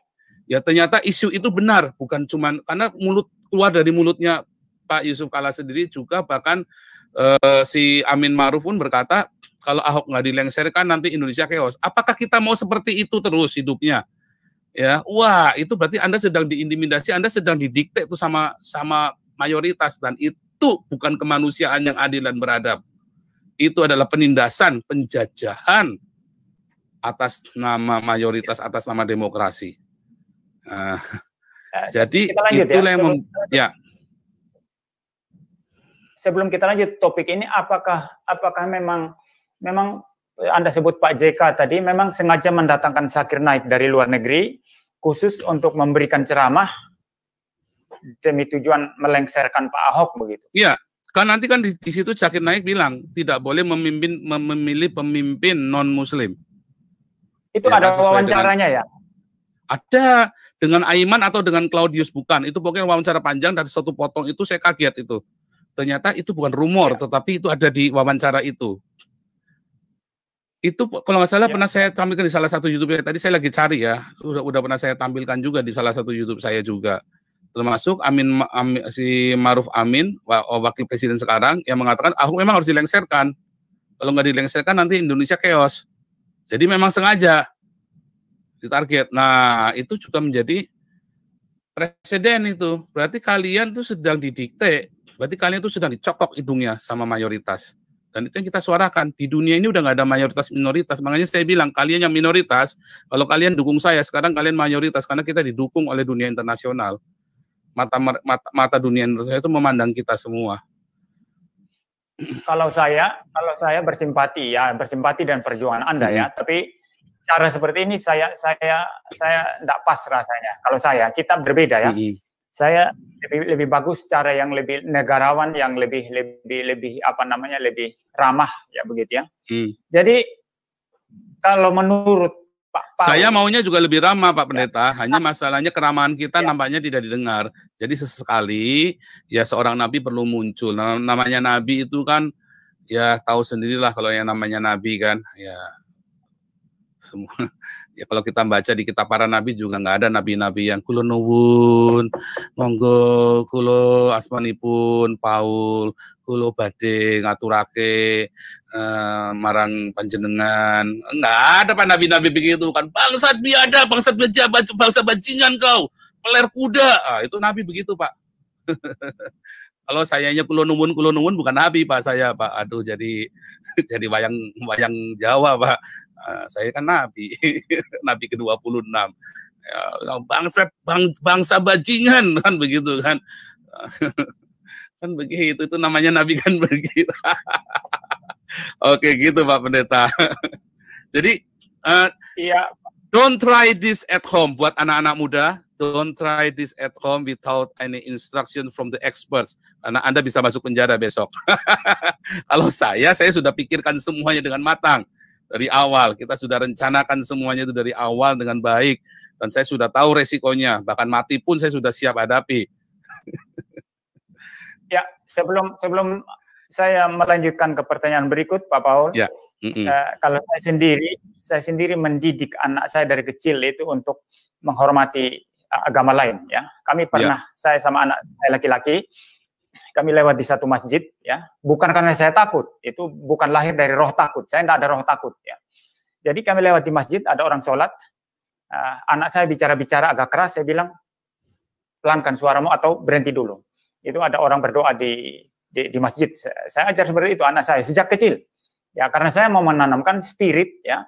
Ya ternyata isu itu benar, bukan cuman karena keluar dari mulutnya Pak Yusuf Kalla sendiri juga, bahkan si Amin Ma'ruf pun berkata kalau Ahok nggak dilengserkan nanti Indonesia chaos. Apakah kita mau seperti itu terus hidupnya? Ya, wah itu berarti Anda sedang diintimidasi, Anda sedang didikte itu sama mayoritas, dan itu bukan kemanusiaan yang adil dan beradab. Itu adalah penindasan, penjajahan atas nama mayoritas, atas nama demokrasi. Jadi itulah yang Sebelum kita lanjut topik ini, apakah memang Anda sebut Pak JK tadi memang sengaja mendatangkan Zulkarnain dari luar negeri khusus untuk memberikan ceramah demi tujuan melengserkan Pak Ahok begitu? Iya, kan nanti kan di situ Zulkarnain bilang tidak boleh memilih pemimpin non Muslim. Itu ya, ada wawancaranya ya? Ada dengan Aiman atau dengan Claudius, bukan. Itu pokoknya wawancara panjang dari satu potong itu saya kaget itu. Ternyata itu bukan rumor, tetapi itu ada di wawancara itu. Itu kalau nggak salah pernah saya tampilkan di salah satu YouTube tadi saya lagi cari ya, udah pernah saya tampilkan juga di salah satu YouTube saya juga. Termasuk si Ma'ruf Amin, wakil presiden sekarang, yang mengatakan Ahok memang harus dilengserkan. Kalau nggak dilengserkan nanti Indonesia chaos. Jadi memang sengaja ditarget. Nah itu juga menjadi presiden itu. Berarti kalian tuh sedang didikte, berarti kalian tuh sedang dicokok hidungnya sama mayoritas. Dan itu yang kita suarakan. Di dunia ini udah nggak ada mayoritas minoritas. Makanya saya bilang, kalian yang minoritas, kalau kalian dukung saya, sekarang kalian mayoritas. Karena kita didukung oleh dunia internasional. Mata dunia internasional itu memandang kita semua. Kalau saya bersimpati ya, bersimpati dan perjuangan Anda ya. Tapi cara seperti ini saya tidak pas rasanya. Kalau kita berbeda ya. Saya lebih bagus cara yang lebih negarawan, yang lebih apa namanya, lebih ramah ya, begitu ya. Jadi kalau menurut Pak Paul, saya maunya juga lebih ramah Pak Pendeta, hanya masalahnya keramahan kita nampaknya tidak didengar. Jadi sesekali ya seorang nabi perlu muncul. Namanya nabi itu kan ya tahu sendirilah kalau yang namanya nabi kan ya semua. Ya kalau kita baca di kitab para nabi juga nggak ada nabi-nabi yang kulo nuwun, monggo kulo asmanipun Paul, kulo badhe ngaturake marang panjenengan. Nggak ada Pak nabi-nabi begitu kan. Bangsat biadab, bangsat bejabat, bangsa bajingan kau, peler kuda. Itu nabi begitu Pak. Kalau sayanya kulo nuwun bukan nabi Pak saya Pak. Aduh jadi wayang Jawa Pak. Saya kan nabi, nabi ke-26. Ya, bangsa bajingan kan begitu kan. Kan begitu, itu namanya nabi kan begitu. Oke gitu Pak Pendeta. Jadi don't try this at home buat anak-anak muda. Don't try this at home without any instruction from the experts. Karena Anda bisa masuk penjara besok. Kalau saya sudah pikirkan semuanya dengan matang. Dari awal, kita sudah rencanakan semuanya itu dari awal dengan baik. Dan saya sudah tahu resikonya. Bahkan mati pun saya sudah siap hadapi. Ya, sebelum saya melanjutkan ke pertanyaan berikut, Pak Paul. Ya. Kalau saya sendiri mendidik anak saya dari kecil itu untuk menghormati agama lain. Ya, kami pernah, saya sama anak saya laki-laki, kami lewat di satu masjid, ya, bukan karena saya takut, itu bukan lahir dari roh takut, saya tidak ada roh takut, ya. Jadi kami lewat di masjid, ada orang sholat, anak saya bicara-bicara agak keras, saya bilang, pelankan suaramu atau berhenti dulu. Itu ada orang berdoa di masjid, saya ajar seperti itu anak saya sejak kecil, ya, karena saya mau menanamkan spirit, ya,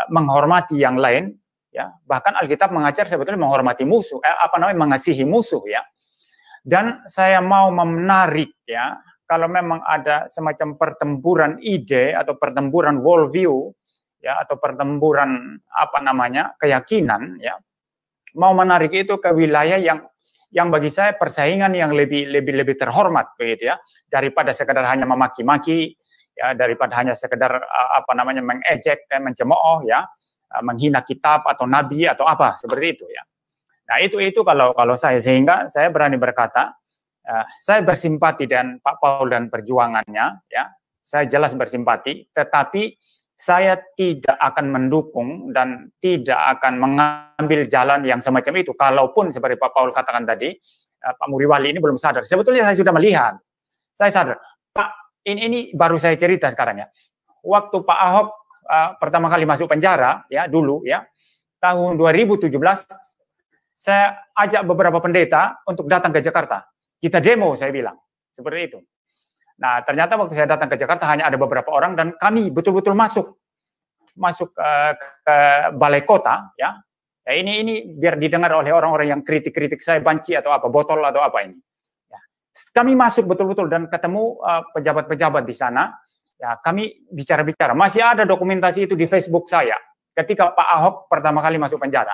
menghormati yang lain, ya, bahkan Alkitab mengajar sebetulnya menghormati musuh, mengasihi musuh, ya. Dan saya mau menarik ya, kalau memang ada semacam pertempuran ide atau pertempuran worldview ya, atau pertempuran keyakinan ya, mau menarik itu ke wilayah yang bagi saya persaingan yang lebih terhormat begitu ya, daripada sekedar hanya memaki-maki ya, daripada hanya sekedar mengejek, mencemooh ya, menghina kitab atau nabi atau apa seperti itu ya. Nah itu kalau saya, sehingga saya berani berkata, saya bersimpati dengan Pak Paul dan perjuangannya, ya, saya jelas bersimpati, tetapi saya tidak akan mendukung dan tidak akan mengambil jalan yang semacam itu. Kalaupun seperti Pak Paul katakan tadi, Pak Muriwali ini belum sadar. Sebetulnya saya sudah melihat, saya sadar. Pak, ini baru saya cerita sekarang ya. Waktu Pak Ahok pertama kali masuk penjara, ya dulu ya, tahun 2017. Saya ajak beberapa pendeta untuk datang ke Jakarta. Kita demo, saya bilang. Seperti itu. Nah, ternyata waktu saya datang ke Jakarta hanya ada beberapa orang dan kami betul-betul masuk ke balai kota, ya. Ya ini biar didengar oleh orang-orang yang kritik-kritik saya, banci atau apa, botol atau apa ini. Ya. Kami masuk betul-betul dan ketemu pejabat-pejabat di sana. Ya, kami bicara-bicara. Masih ada dokumentasi itu di Facebook saya ketika Pak Ahok pertama kali masuk penjara.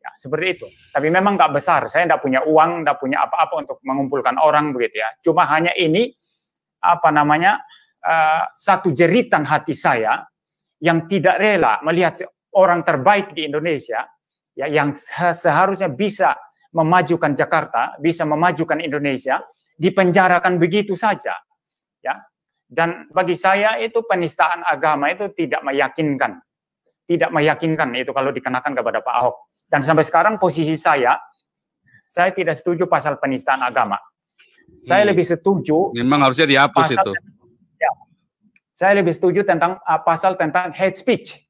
Ya, seperti itu. Tapi memang nggak besar. Saya nggak punya uang, nggak punya apa-apa untuk mengumpulkan orang begitu ya. Cuma hanya ini satu jeritan hati saya yang tidak rela melihat orang terbaik di Indonesia ya, yang seharusnya bisa memajukan Jakarta, bisa memajukan Indonesia, dipenjarakan begitu saja. Ya. Dan bagi saya itu penistaan agama itu tidak meyakinkan. Tidak meyakinkan itu kalau dikenakan kepada Pak Ahok. Dan sampai sekarang posisi saya tidak setuju pasal penistaan agama. Saya lebih setuju. Memang harusnya dihapus itu. Ya, saya lebih setuju tentang pasal tentang hate speech.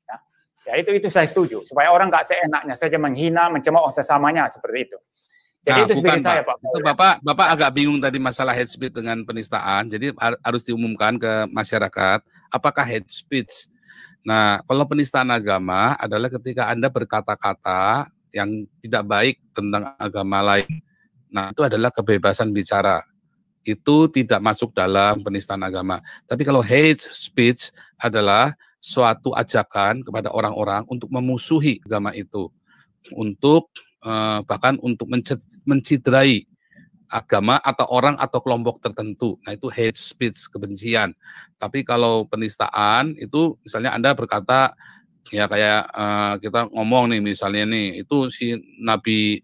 Ya, itu saya setuju supaya orang nggak seenaknya saja menghina, mencemooh sesamanya seperti itu. Jadi Nah, itu bukan spirit saya, Pak. Pak Itu Paul. Bapak agak bingung tadi masalah hate speech dengan penistaan. Jadi harus diumumkan ke masyarakat apakah hate speech. Nah, kalau penistaan agama adalah ketika Anda berkata-kata yang tidak baik tentang agama lain. Nah, itu adalah kebebasan bicara. Itu tidak masuk dalam penistaan agama. Tapi kalau hate speech adalah suatu ajakan kepada orang-orang untuk memusuhi agama itu, untuk bahkan untuk menciderai agama atau orang atau kelompok tertentu. Nah, itu hate speech, kebencian. Tapi kalau penistaan itu misalnya Anda berkata ya kayak kita ngomong nih misalnya nih itu si Nabi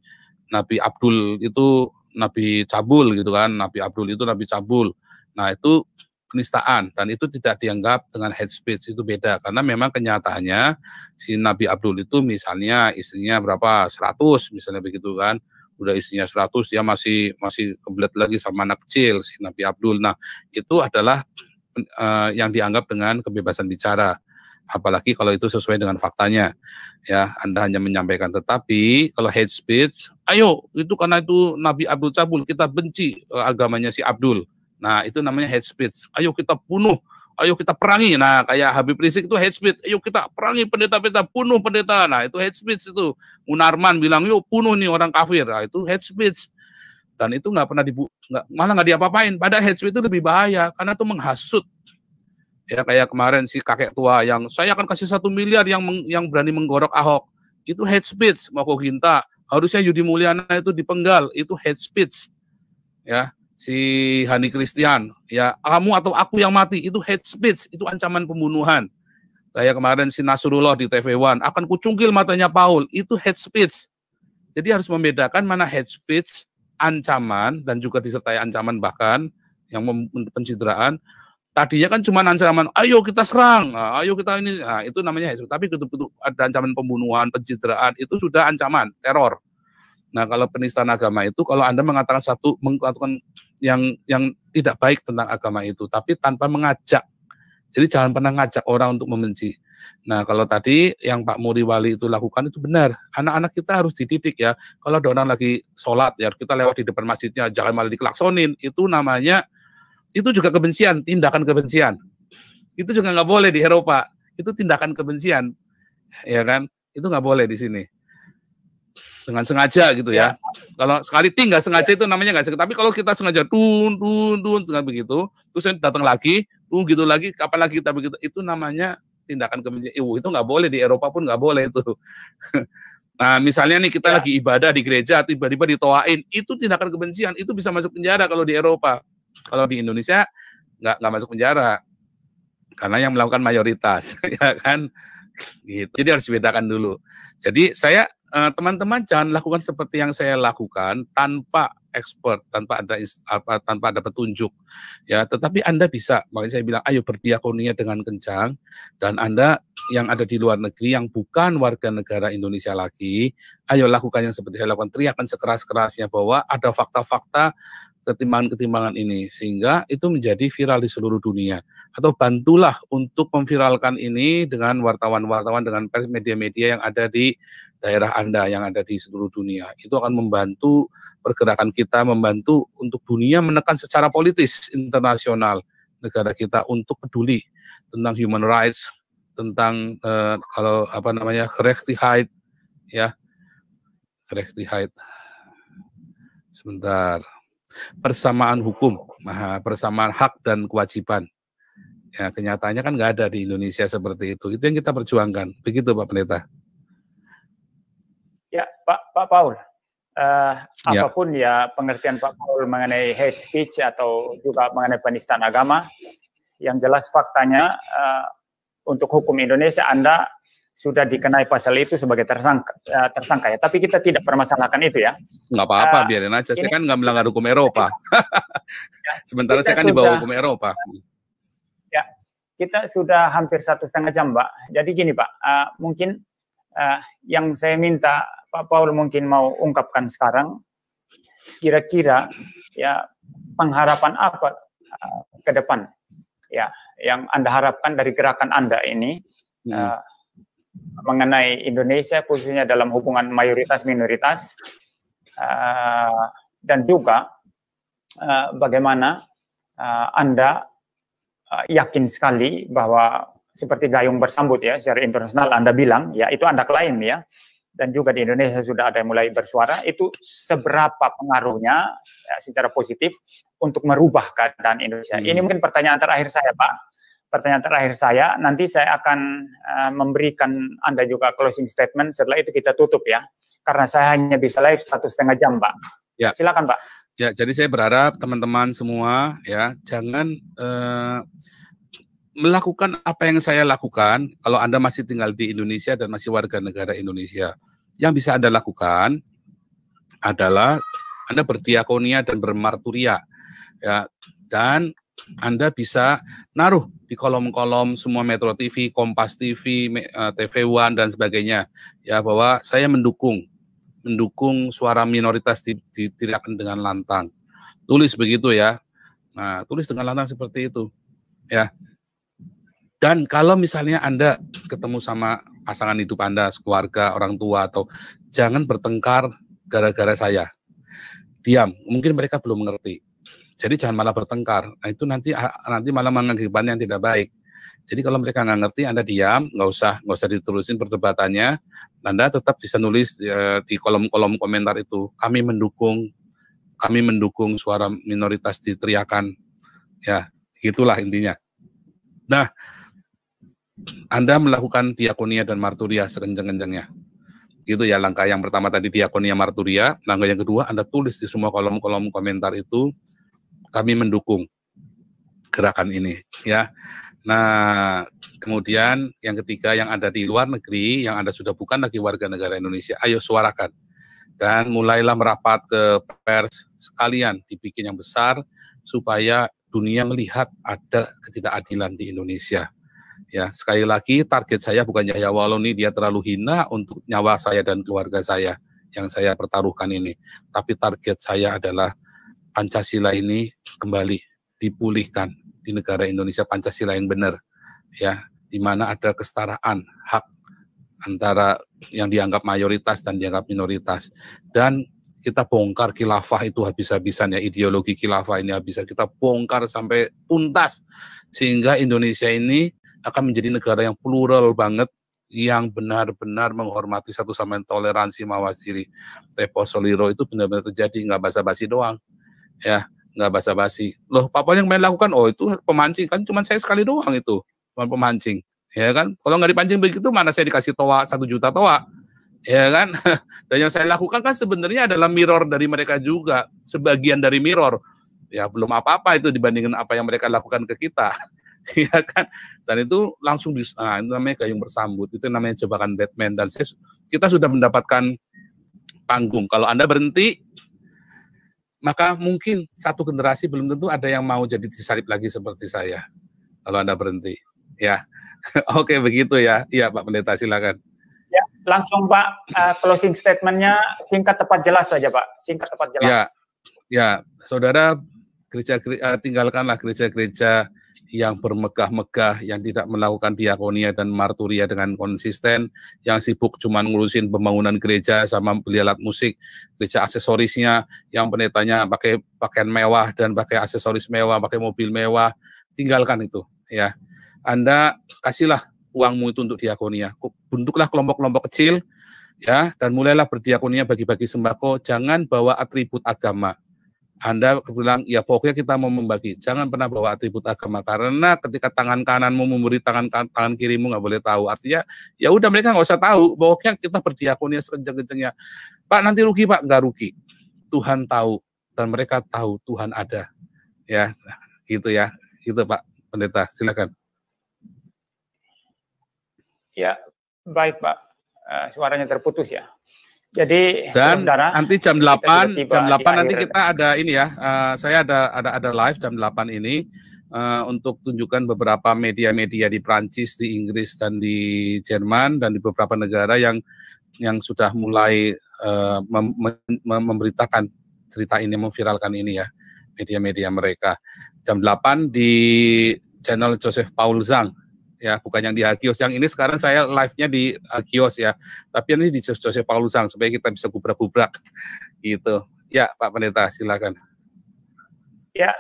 Abdul itu Nabi cabul gitu kan, Nabi Abdul itu Nabi cabul. Nah, itu penistaan dan itu tidak dianggap dengan hate speech, itu beda karena memang kenyataannya si Nabi Abdul itu misalnya istrinya berapa 100 misalnya begitu kan, udah istrinya 100 dia masih kebelet lagi sama anak kecil si Nabi Abdul. Nah, itu adalah yang dianggap dengan kebebasan bicara, apalagi kalau itu sesuai dengan faktanya ya, Anda hanya menyampaikan. Tetapi kalau hate speech, ayo itu karena itu Nabi Abdul cabul kita benci agamanya si Abdul. Nah, itu namanya hate speech. Ayo kita bunuh, ayo kita perangi. Nah, kayak Habib Rizik itu hate speech. Ayo kita perangi pendeta-pendeta, bunuh pendeta. Nah, itu hate speech itu. Munarman bilang, yuk bunuh nih orang kafir. Nah, itu hate speech. Dan itu nggak pernah malah nggak diapa-apain. Padahal hate speech itu lebih bahaya karena itu menghasut. Ya kayak kemarin si kakek tua yang saya akan kasih 1 miliar yang berani menggorok Ahok. Itu hate speech. Moko Ginta. Harusnya Yudi Mulyana itu dipenggal. Itu hate speech. Ya. Si Hani Christian, ya kamu atau aku yang mati, itu hate speech, itu ancaman pembunuhan. Kayak kemarin si Nasrullah di TV One, akan kucungkil matanya Paul, itu hate speech. Jadi harus membedakan mana hate speech, ancaman, dan juga disertai ancaman bahkan, yang pencitraan. Tadinya kan cuma ancaman, ayo kita serang, ayo kita ini, nah, itu namanya hate speech. Tapi betul-betul ada ancaman pembunuhan, pencitraan, itu sudah ancaman, teror. Nah, kalau penistaan agama itu kalau Anda mengatakan mengatakan yang tidak baik tentang agama itu, tapi tanpa mengajak. Jadi jangan pernah ngajak orang untuk membenci. Nah, kalau tadi yang Pak Muriwali itu lakukan itu benar. Anak-anak kita harus dididik ya. Kalau ada orang lagi sholat ya, kita lewat di depan masjidnya, jangan malah dikelaksonin. Itu namanya, itu juga kebencian, tindakan kebencian. Itu juga nggak boleh di Eropa. Itu tindakan kebencian, ya kan? Itu nggak boleh di sini. Dengan sengaja gitu ya. Kalau sekali nggak sengaja itu namanya nggak sengaja. Tapi kalau kita sengaja sengaja begitu, terus datang lagi, gitu lagi, kapan lagi kita begitu, itu namanya tindakan kebencian. Itu nggak boleh, di Eropa pun nggak boleh itu. Nah, misalnya nih kita lagi ibadah di gereja, tiba-tiba ditoain, itu tindakan kebencian, itu bisa masuk penjara kalau di Eropa. Kalau di Indonesia nggak masuk penjara, karena yang melakukan mayoritas, ya kan? Gitu. Jadi harus dibedakan dulu. Jadi saya teman-teman jangan lakukan seperti yang saya lakukan tanpa expert, tanpa ada petunjuk ya, tetapi Anda bisa, makanya saya bilang ayo berdiakonia dengan kencang, dan Anda yang ada di luar negeri yang bukan warga negara Indonesia lagi, ayo lakukan yang seperti saya lakukan, teriakan sekeras-kerasnya bahwa ada fakta-fakta ketimbangan-ketimbangan ini, sehingga itu menjadi viral di seluruh dunia. Atau bantulah untuk memviralkan ini dengan wartawan-wartawan, dengan media-media yang ada di daerah Anda, yang ada di seluruh dunia. Itu akan membantu pergerakan kita, membantu untuk dunia menekan secara politis internasional negara kita untuk peduli tentang human rights, tentang kalau apa namanya, gerechtigheid, ya, gerechtigheid. Sebentar. Persamaan hukum, persamaan hak dan kewajiban. Ya, kenyataannya kan nggak ada di Indonesia seperti itu. Itu yang kita perjuangkan. Begitu Pak Pendeta. Ya, Pak Paul. Apapun ya pengertian Pak Paul mengenai hate speech atau juga mengenai penistaan agama, yang jelas faktanya untuk hukum Indonesia Anda sudah dikenai pasal itu sebagai tersangka ya. Tapi kita tidak permasalahkan itu ya. Nggak apa-apa, biarin aja. Saya kan nggak melanggar hukum Eropa. Sementara saya kan di bawah hukum Eropa. Ya, kita sudah hampir 1,5 jam, Pak. Jadi gini, Pak, mungkin yang saya minta Pak Paul mungkin mau ungkapkan sekarang, kira-kira ya pengharapan apa ke depan, ya, yang Anda harapkan dari gerakan Anda ini. Mengenai Indonesia khususnya dalam hubungan mayoritas-minoritas, dan juga bagaimana Anda yakin sekali bahwa seperti gayung bersambut ya secara internasional Anda bilang ya itu Anda klaim ya, dan juga di Indonesia sudah ada yang mulai bersuara, itu seberapa pengaruhnya ya, secara positif untuk merubah keadaan Indonesia. Ini mungkin pertanyaan terakhir saya Pak. Pertanyaan terakhir saya, nanti saya akan memberikan Anda juga closing statement, setelah itu kita tutup ya. Karena saya hanya bisa live 1,5 jam Pak. Ya. Silakan Pak. Ya, jadi saya berharap teman-teman semua ya jangan melakukan apa yang saya lakukan kalau Anda masih tinggal di Indonesia dan masih warga negara Indonesia. Yang bisa Anda lakukan adalah Anda berdiakonia dan bermarturia ya, dan Anda bisa naruh di kolom-kolom semua Metro TV, Kompas TV, TV One dan sebagainya ya bahwa saya mendukung suara minoritas diteriakkan dengan lantang. Tulis begitu ya. Nah, tulis dengan lantang seperti itu. Ya. Dan kalau misalnya Anda ketemu sama pasangan hidup Anda, keluarga, orang tua, atau jangan bertengkar gara-gara saya. Diam, mungkin mereka belum mengerti. Jadi jangan malah bertengkar. Nah, itu nanti malah mengakibatkan yang tidak baik. Jadi kalau mereka nggak ngerti, Anda diam, nggak usah diterusin perdebatannya. Anda tetap bisa nulis di kolom-kolom komentar itu. Kami mendukung suara minoritas diteriakan. Ya, gitulah intinya. Nah, Anda melakukan diakonia dan marturia sekencang-kencangnya. Gitu ya, langkah yang pertama tadi diakonia marturia. Langkah yang kedua, Anda tulis di semua kolom-kolom komentar itu, kami mendukung gerakan ini. Ya. Nah, kemudian yang ketiga yang ada di luar negeri, yang Anda sudah bukan lagi warga negara Indonesia, ayo suarakan. Dan mulailah merapat ke pers sekalian, dibikin yang besar, supaya dunia melihat ada ketidakadilan di Indonesia. Ya, sekali lagi target saya bukan Yahya Wahloni, dia terlalu hina untuk nyawa saya dan keluarga saya yang saya pertaruhkan ini. Tapi target saya adalah Pancasila ini kembali dipulihkan di negara Indonesia, Pancasila yang benar, ya, di mana ada kesetaraan hak antara yang dianggap mayoritas dan dianggap minoritas, dan kita bongkar khilafah itu habis-habisan ya, ideologi khilafah ini bisa kita bongkar sampai tuntas sehingga Indonesia ini akan menjadi negara yang plural banget, yang benar-benar menghormati satu sama lain, toleransi mawasiri, Tepo Soliro itu benar-benar terjadi, nggak basa-basi doang, ya. Nggak basa-basi. Loh, Pak Pol yang main lakukan, oh itu pemancing, kan cuma saya sekali doang itu, cuma pemancing, ya kan? Kalau nggak dipancing begitu, mana saya dikasih toa 1 juta toa, ya kan? Dan yang saya lakukan kan sebenarnya adalah mirror dari mereka juga, sebagian dari mirror, ya belum apa-apa itu dibandingkan apa yang mereka lakukan ke kita, ya kan? Dan itu langsung itu namanya gayung bersambut, itu namanya jebakan Batman, dan kita sudah mendapatkan panggung. Kalau Anda berhenti, maka mungkin satu generasi belum tentu ada yang mau jadi disalib lagi seperti saya kalau Anda berhenti. Ya, oke begitu ya. Iya Pak Pendeta, silakan. Ya, langsung Pak, closing statement-nya singkat tepat jelas saja Pak, singkat tepat jelas. Ya, saudara, tinggalkanlah gereja-gereja yang bermegah-megah, yang tidak melakukan diakonia dan marturia dengan konsisten, yang sibuk cuma ngurusin pembangunan gereja sama beli alat musik, gereja aksesorisnya, yang pendetanya pakai pakaian mewah dan pakai aksesoris mewah, pakai mobil mewah, tinggalkan itu ya. Anda kasihlah uangmu itu untuk diakonia, bentuklah kelompok-kelompok kecil ya, dan mulailah berdiakonia, bagi-bagi sembako, jangan bawa atribut agama. Anda bilang, ya pokoknya kita mau membagi. Jangan pernah bawa atribut agama, karena ketika tangan kananmu memberi tangan kirimu nggak boleh tahu. Artinya, ya udah mereka nggak usah tahu. Pokoknya kita berdiakonia sekencang-kencangnya. Pak, nanti rugi Pak, nggak rugi. Tuhan tahu dan mereka tahu Tuhan ada. Ya, gitu ya. Gitu Pak Pendeta, silakan. Ya, baik Pak. Suaranya terputus ya. Jadi dan saudara, nanti jam 8 nanti kita ada ini ya, saya ada live jam 8 ini untuk tunjukkan beberapa media-media di Prancis, di Inggris dan di Jerman dan di beberapa negara yang sudah mulai memberitakan cerita ini, memviralkan ini ya, media-media mereka. Jam 8 di channel Joseph Paul Zhang ya, bukan yang di Hagios. Yang ini sekarang saya live-nya di Hagios ya, tapi ini di Joseph Paulusang supaya kita bisa gubrak-gubrak gitu. Ya, Pak Pendeta, silakan. Ya,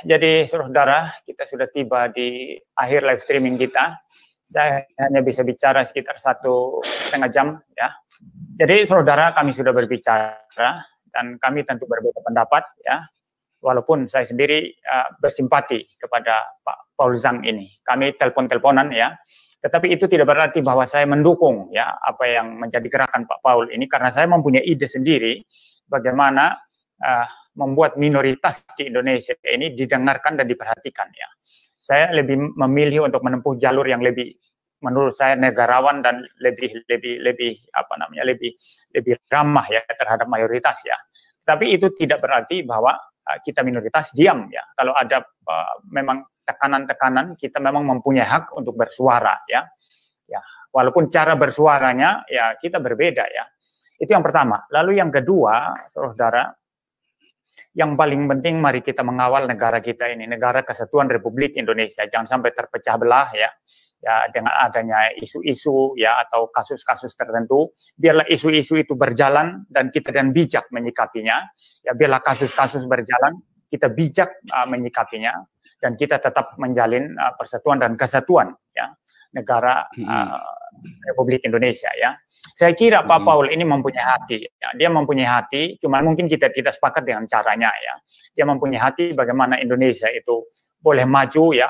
jadi saudara, kita sudah tiba di akhir live streaming kita. Saya hanya bisa bicara sekitar 1,5 jam ya. Jadi saudara, kami sudah berbicara dan kami tentu berbeda pendapat ya. Walaupun saya sendiri bersimpati kepada Pak Paulusang ini. Kami telepon-teleponan ya. Tetapi itu tidak berarti bahwa saya mendukung ya apa yang menjadi gerakan Pak Paul ini, karena saya mempunyai ide sendiri bagaimana membuat minoritas di Indonesia ini didengarkan dan diperhatikan ya. Saya lebih memilih untuk menempuh jalur yang lebih, menurut saya, negarawan dan lebih ramah ya terhadap mayoritas ya. Tapi itu tidak berarti bahwa kita minoritas diam ya. Kalau ada memang tekanan-tekanan, kita memang mempunyai hak untuk bersuara ya. Ya, walaupun cara bersuaranya ya kita berbeda ya. Itu yang pertama. Lalu yang kedua, saudara, yang paling penting mari kita mengawal negara kita ini, negara kesatuan Republik Indonesia, jangan sampai terpecah belah ya. Ya, dengan adanya isu-isu ya atau kasus-kasus tertentu, biarlah isu-isu itu berjalan dan kita dan bijak menyikapinya. Ya, biarlah kasus-kasus berjalan, kita bijak menyikapinya dan kita tetap menjalin persatuan dan kesatuan ya negara Republik Indonesia ya. Saya kira Pak Paul ini mempunyai hati, ya. Dia mempunyai hati, cuma mungkin kita tidak sepakat dengan caranya ya. Dia mempunyai hati bagaimana Indonesia itu boleh maju ya,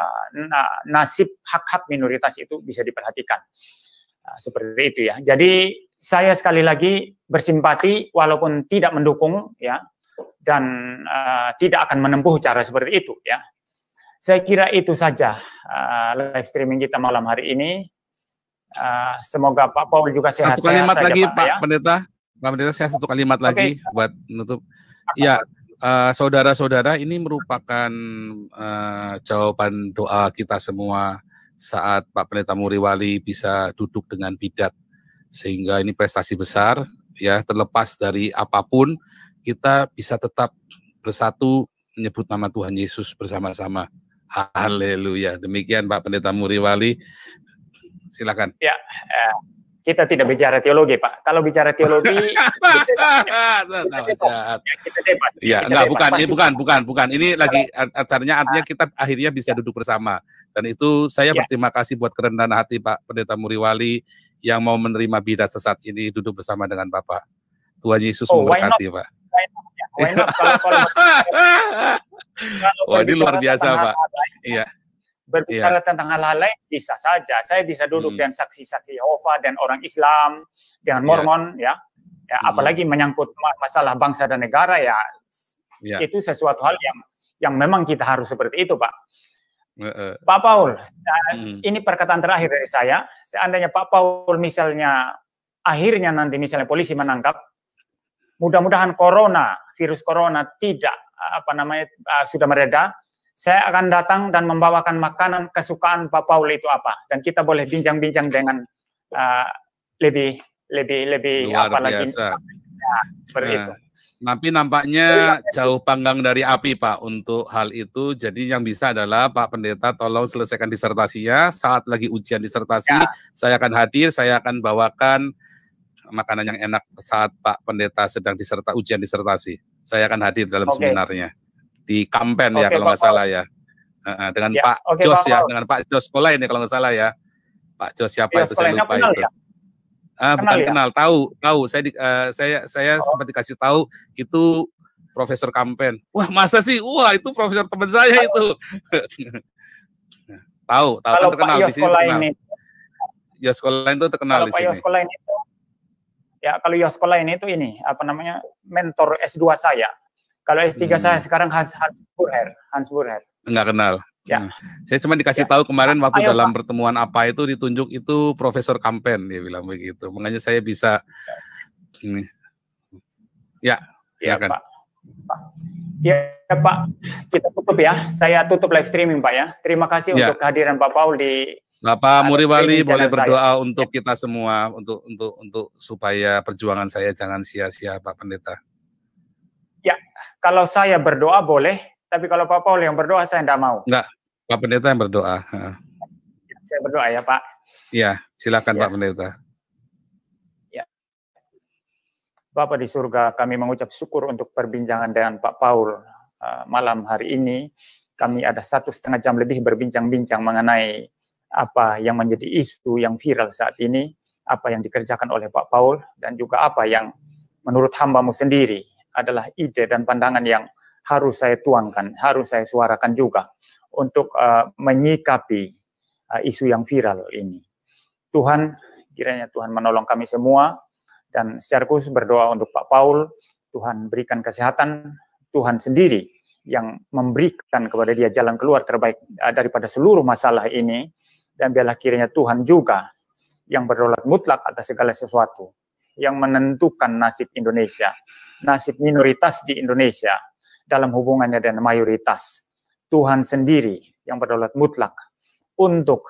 nasib hak-hak minoritas itu bisa diperhatikan. Seperti itu ya. Jadi saya sekali lagi bersimpati walaupun tidak mendukung ya, dan tidak akan menempuh cara seperti itu ya. Saya kira itu saja live streaming kita malam hari ini. Semoga Pak Paul juga sehat. Satu kalimat lagi Pak ya. Pendeta. Pak Pendeta, saya satu kalimat lagi buat menutup. Ya, saudara-saudara, ini merupakan jawaban doa kita semua saat Pak Pendeta Muriwali bisa duduk dengan bidat, sehingga ini prestasi besar ya, terlepas dari apapun kita bisa tetap bersatu menyebut nama Tuhan Yesus bersama-sama. Haleluya. Demikian Pak Pendeta Muriwali. Silakan. Ya, kita tidak bicara teologi, Pak. Kalau bicara teologi, kita debat. Ya, enggak, bukan. Ini lagi acaranya, artinya kita akhirnya bisa duduk bersama. Dan itu saya berterima kasih buat kerendahan hati Pak Pendeta Muriwali yang mau menerima bidat sesat ini duduk bersama dengan Bapak. Tuhan Yesus memberkati, Pak. Why not? Wah, ini luar biasa, Pak. Iya. Berbicara tentang hal-hal lain bisa saja. Saya bisa duduk dengan saksi-saksi Yehova dan orang Islam, dengan Mormon ya. Apalagi menyangkut masalah bangsa dan negara ya. Itu sesuatu hal yang memang kita harus seperti itu, Pak. Pak Paul, ini perkataan terakhir dari saya. Seandainya Pak Paul misalnya akhirnya nanti misalnya polisi menangkap, mudah-mudahan virus corona tidak sudah mereda. Saya akan datang dan membawakan makanan kesukaan Pak Paul itu apa, dan kita boleh bincang-bincang dengan lebih luar biasa. Seperti itu. Tapi nampaknya jauh panggang dari api, Pak, untuk hal itu. Jadi yang bisa adalah Pak Pendeta tolong selesaikan disertasinya. Saat lagi ujian disertasi, saya akan hadir, saya akan bawakan makanan yang enak saat Pak Pendeta sedang ujian disertasi. Saya akan hadir dalam seminarnya. Di Kampen ya kalau nggak salah ya, dengan Pak Jos ya, dengan Pak Jos Kolain ya kalau nggak salah ya, Pak Jos siapa itu saya lupa itu. Bukan kenal, tahu. Saya sempat dikasih tahu itu Profesor Kampen. Wah masa sih? Wah itu Profesor teman saya itu. tahu kan terkenal di sini. Jos Kolain itu terkenal di sini. Kalau Jos Kolain itu ini mentor S2 saya. Kalau S3 saya sekarang Hans Burher. Enggak kenal. Ya. Saya cuma dikasih tahu kemarin waktu dalam pertemuan apa itu ditunjuk itu Profesor Kampen, dia bilang begitu. Makanya saya bisa ini. Ya Pak. Ya Pak, kita tutup ya. Saya tutup live streaming Pak ya. Terima kasih untuk kehadiran Pak Paul di Bapak Muriwali boleh berdoa untuk kita semua untuk supaya perjuangan saya jangan sia-sia Pak Pendeta. Ya, kalau saya berdoa boleh, tapi kalau Pak Paul yang berdoa saya tidak mau. Enggak, Pak Pendeta yang berdoa. Saya berdoa ya Pak. Iya, silakan Ya. Pak Pendeta. Ya. Bapa di surga, kami mengucap syukur untuk perbincangan dengan Pak Paul malam hari ini. Kami ada 1,5 jam lebih berbincang-bincang mengenai apa yang menjadi isu yang viral saat ini, apa yang dikerjakan oleh Pak Paul, dan juga apa yang menurut hamba-Mu sendiri adalah ide dan pandangan yang harus saya tuangkan, harus saya suarakan juga untuk menyikapi isu yang viral ini. Tuhan, kiranya Tuhan menolong kami semua, dan secara khusus berdoa untuk Pak Paul, Tuhan berikan kesehatan, Tuhan sendiri yang memberikan kepada dia jalan keluar terbaik daripada seluruh masalah ini, dan biarlah kiranya Tuhan juga yang berdaulat mutlak atas segala sesuatu, yang menentukan nasib Indonesia, nasib minoritas di Indonesia dalam hubungannya dengan mayoritas. Tuhan sendiri yang berdaulat mutlak untuk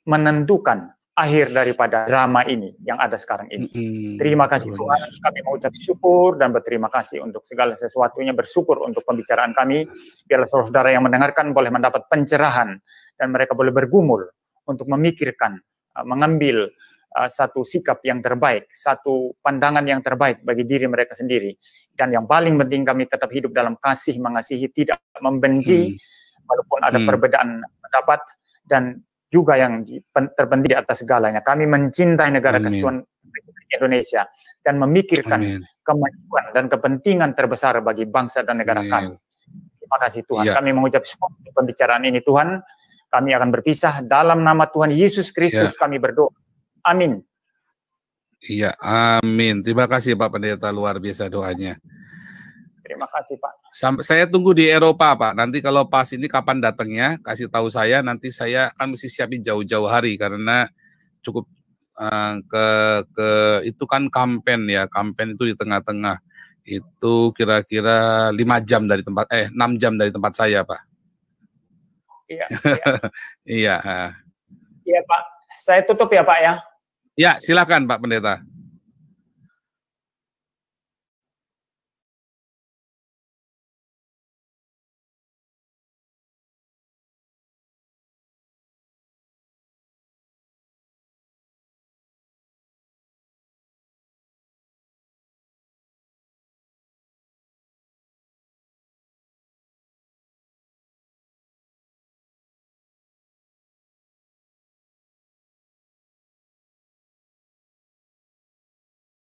menentukan akhir daripada drama ini yang ada sekarang ini. Terima kasih Tuhan, kami mengucap syukur dan berterima kasih untuk segala sesuatunya, bersyukur untuk pembicaraan kami. Biarlah saudara yang mendengarkan boleh mendapat pencerahan dan mereka boleh bergumul untuk memikirkan, mengambil satu sikap yang terbaik, satu pandangan yang terbaik bagi diri mereka sendiri. Dan yang paling penting kami tetap hidup dalam kasih, mengasihi, tidak membenci, walaupun ada perbedaan pendapat, dan juga yang terpenting di atas segalanya, kami mencintai negara kesatuan Indonesia dan memikirkan kemajuan dan kepentingan terbesar bagi bangsa dan negara kami. Terima kasih Tuhan. Kami mengucap syukur untuk pembicaraan ini Tuhan. Kami akan berpisah dalam nama Tuhan Yesus Kristus kami berdoa. Amin. Iya, amin. Terima kasih Pak Pendeta, luar biasa doanya. Terima kasih Pak. Saya tunggu di Eropa Pak. Nanti kalau pas ini kapan datangnya, kasih tahu saya. Nanti saya akan mesti siapin jauh-jauh hari karena cukup itu kan kampen ya. Kampen itu di tengah-tengah. Itu kira-kira 6 jam dari tempat saya Pak. Iya. Iya. Iya Pak. Saya tutup ya Pak ya. Ya silakan Pak Pendeta.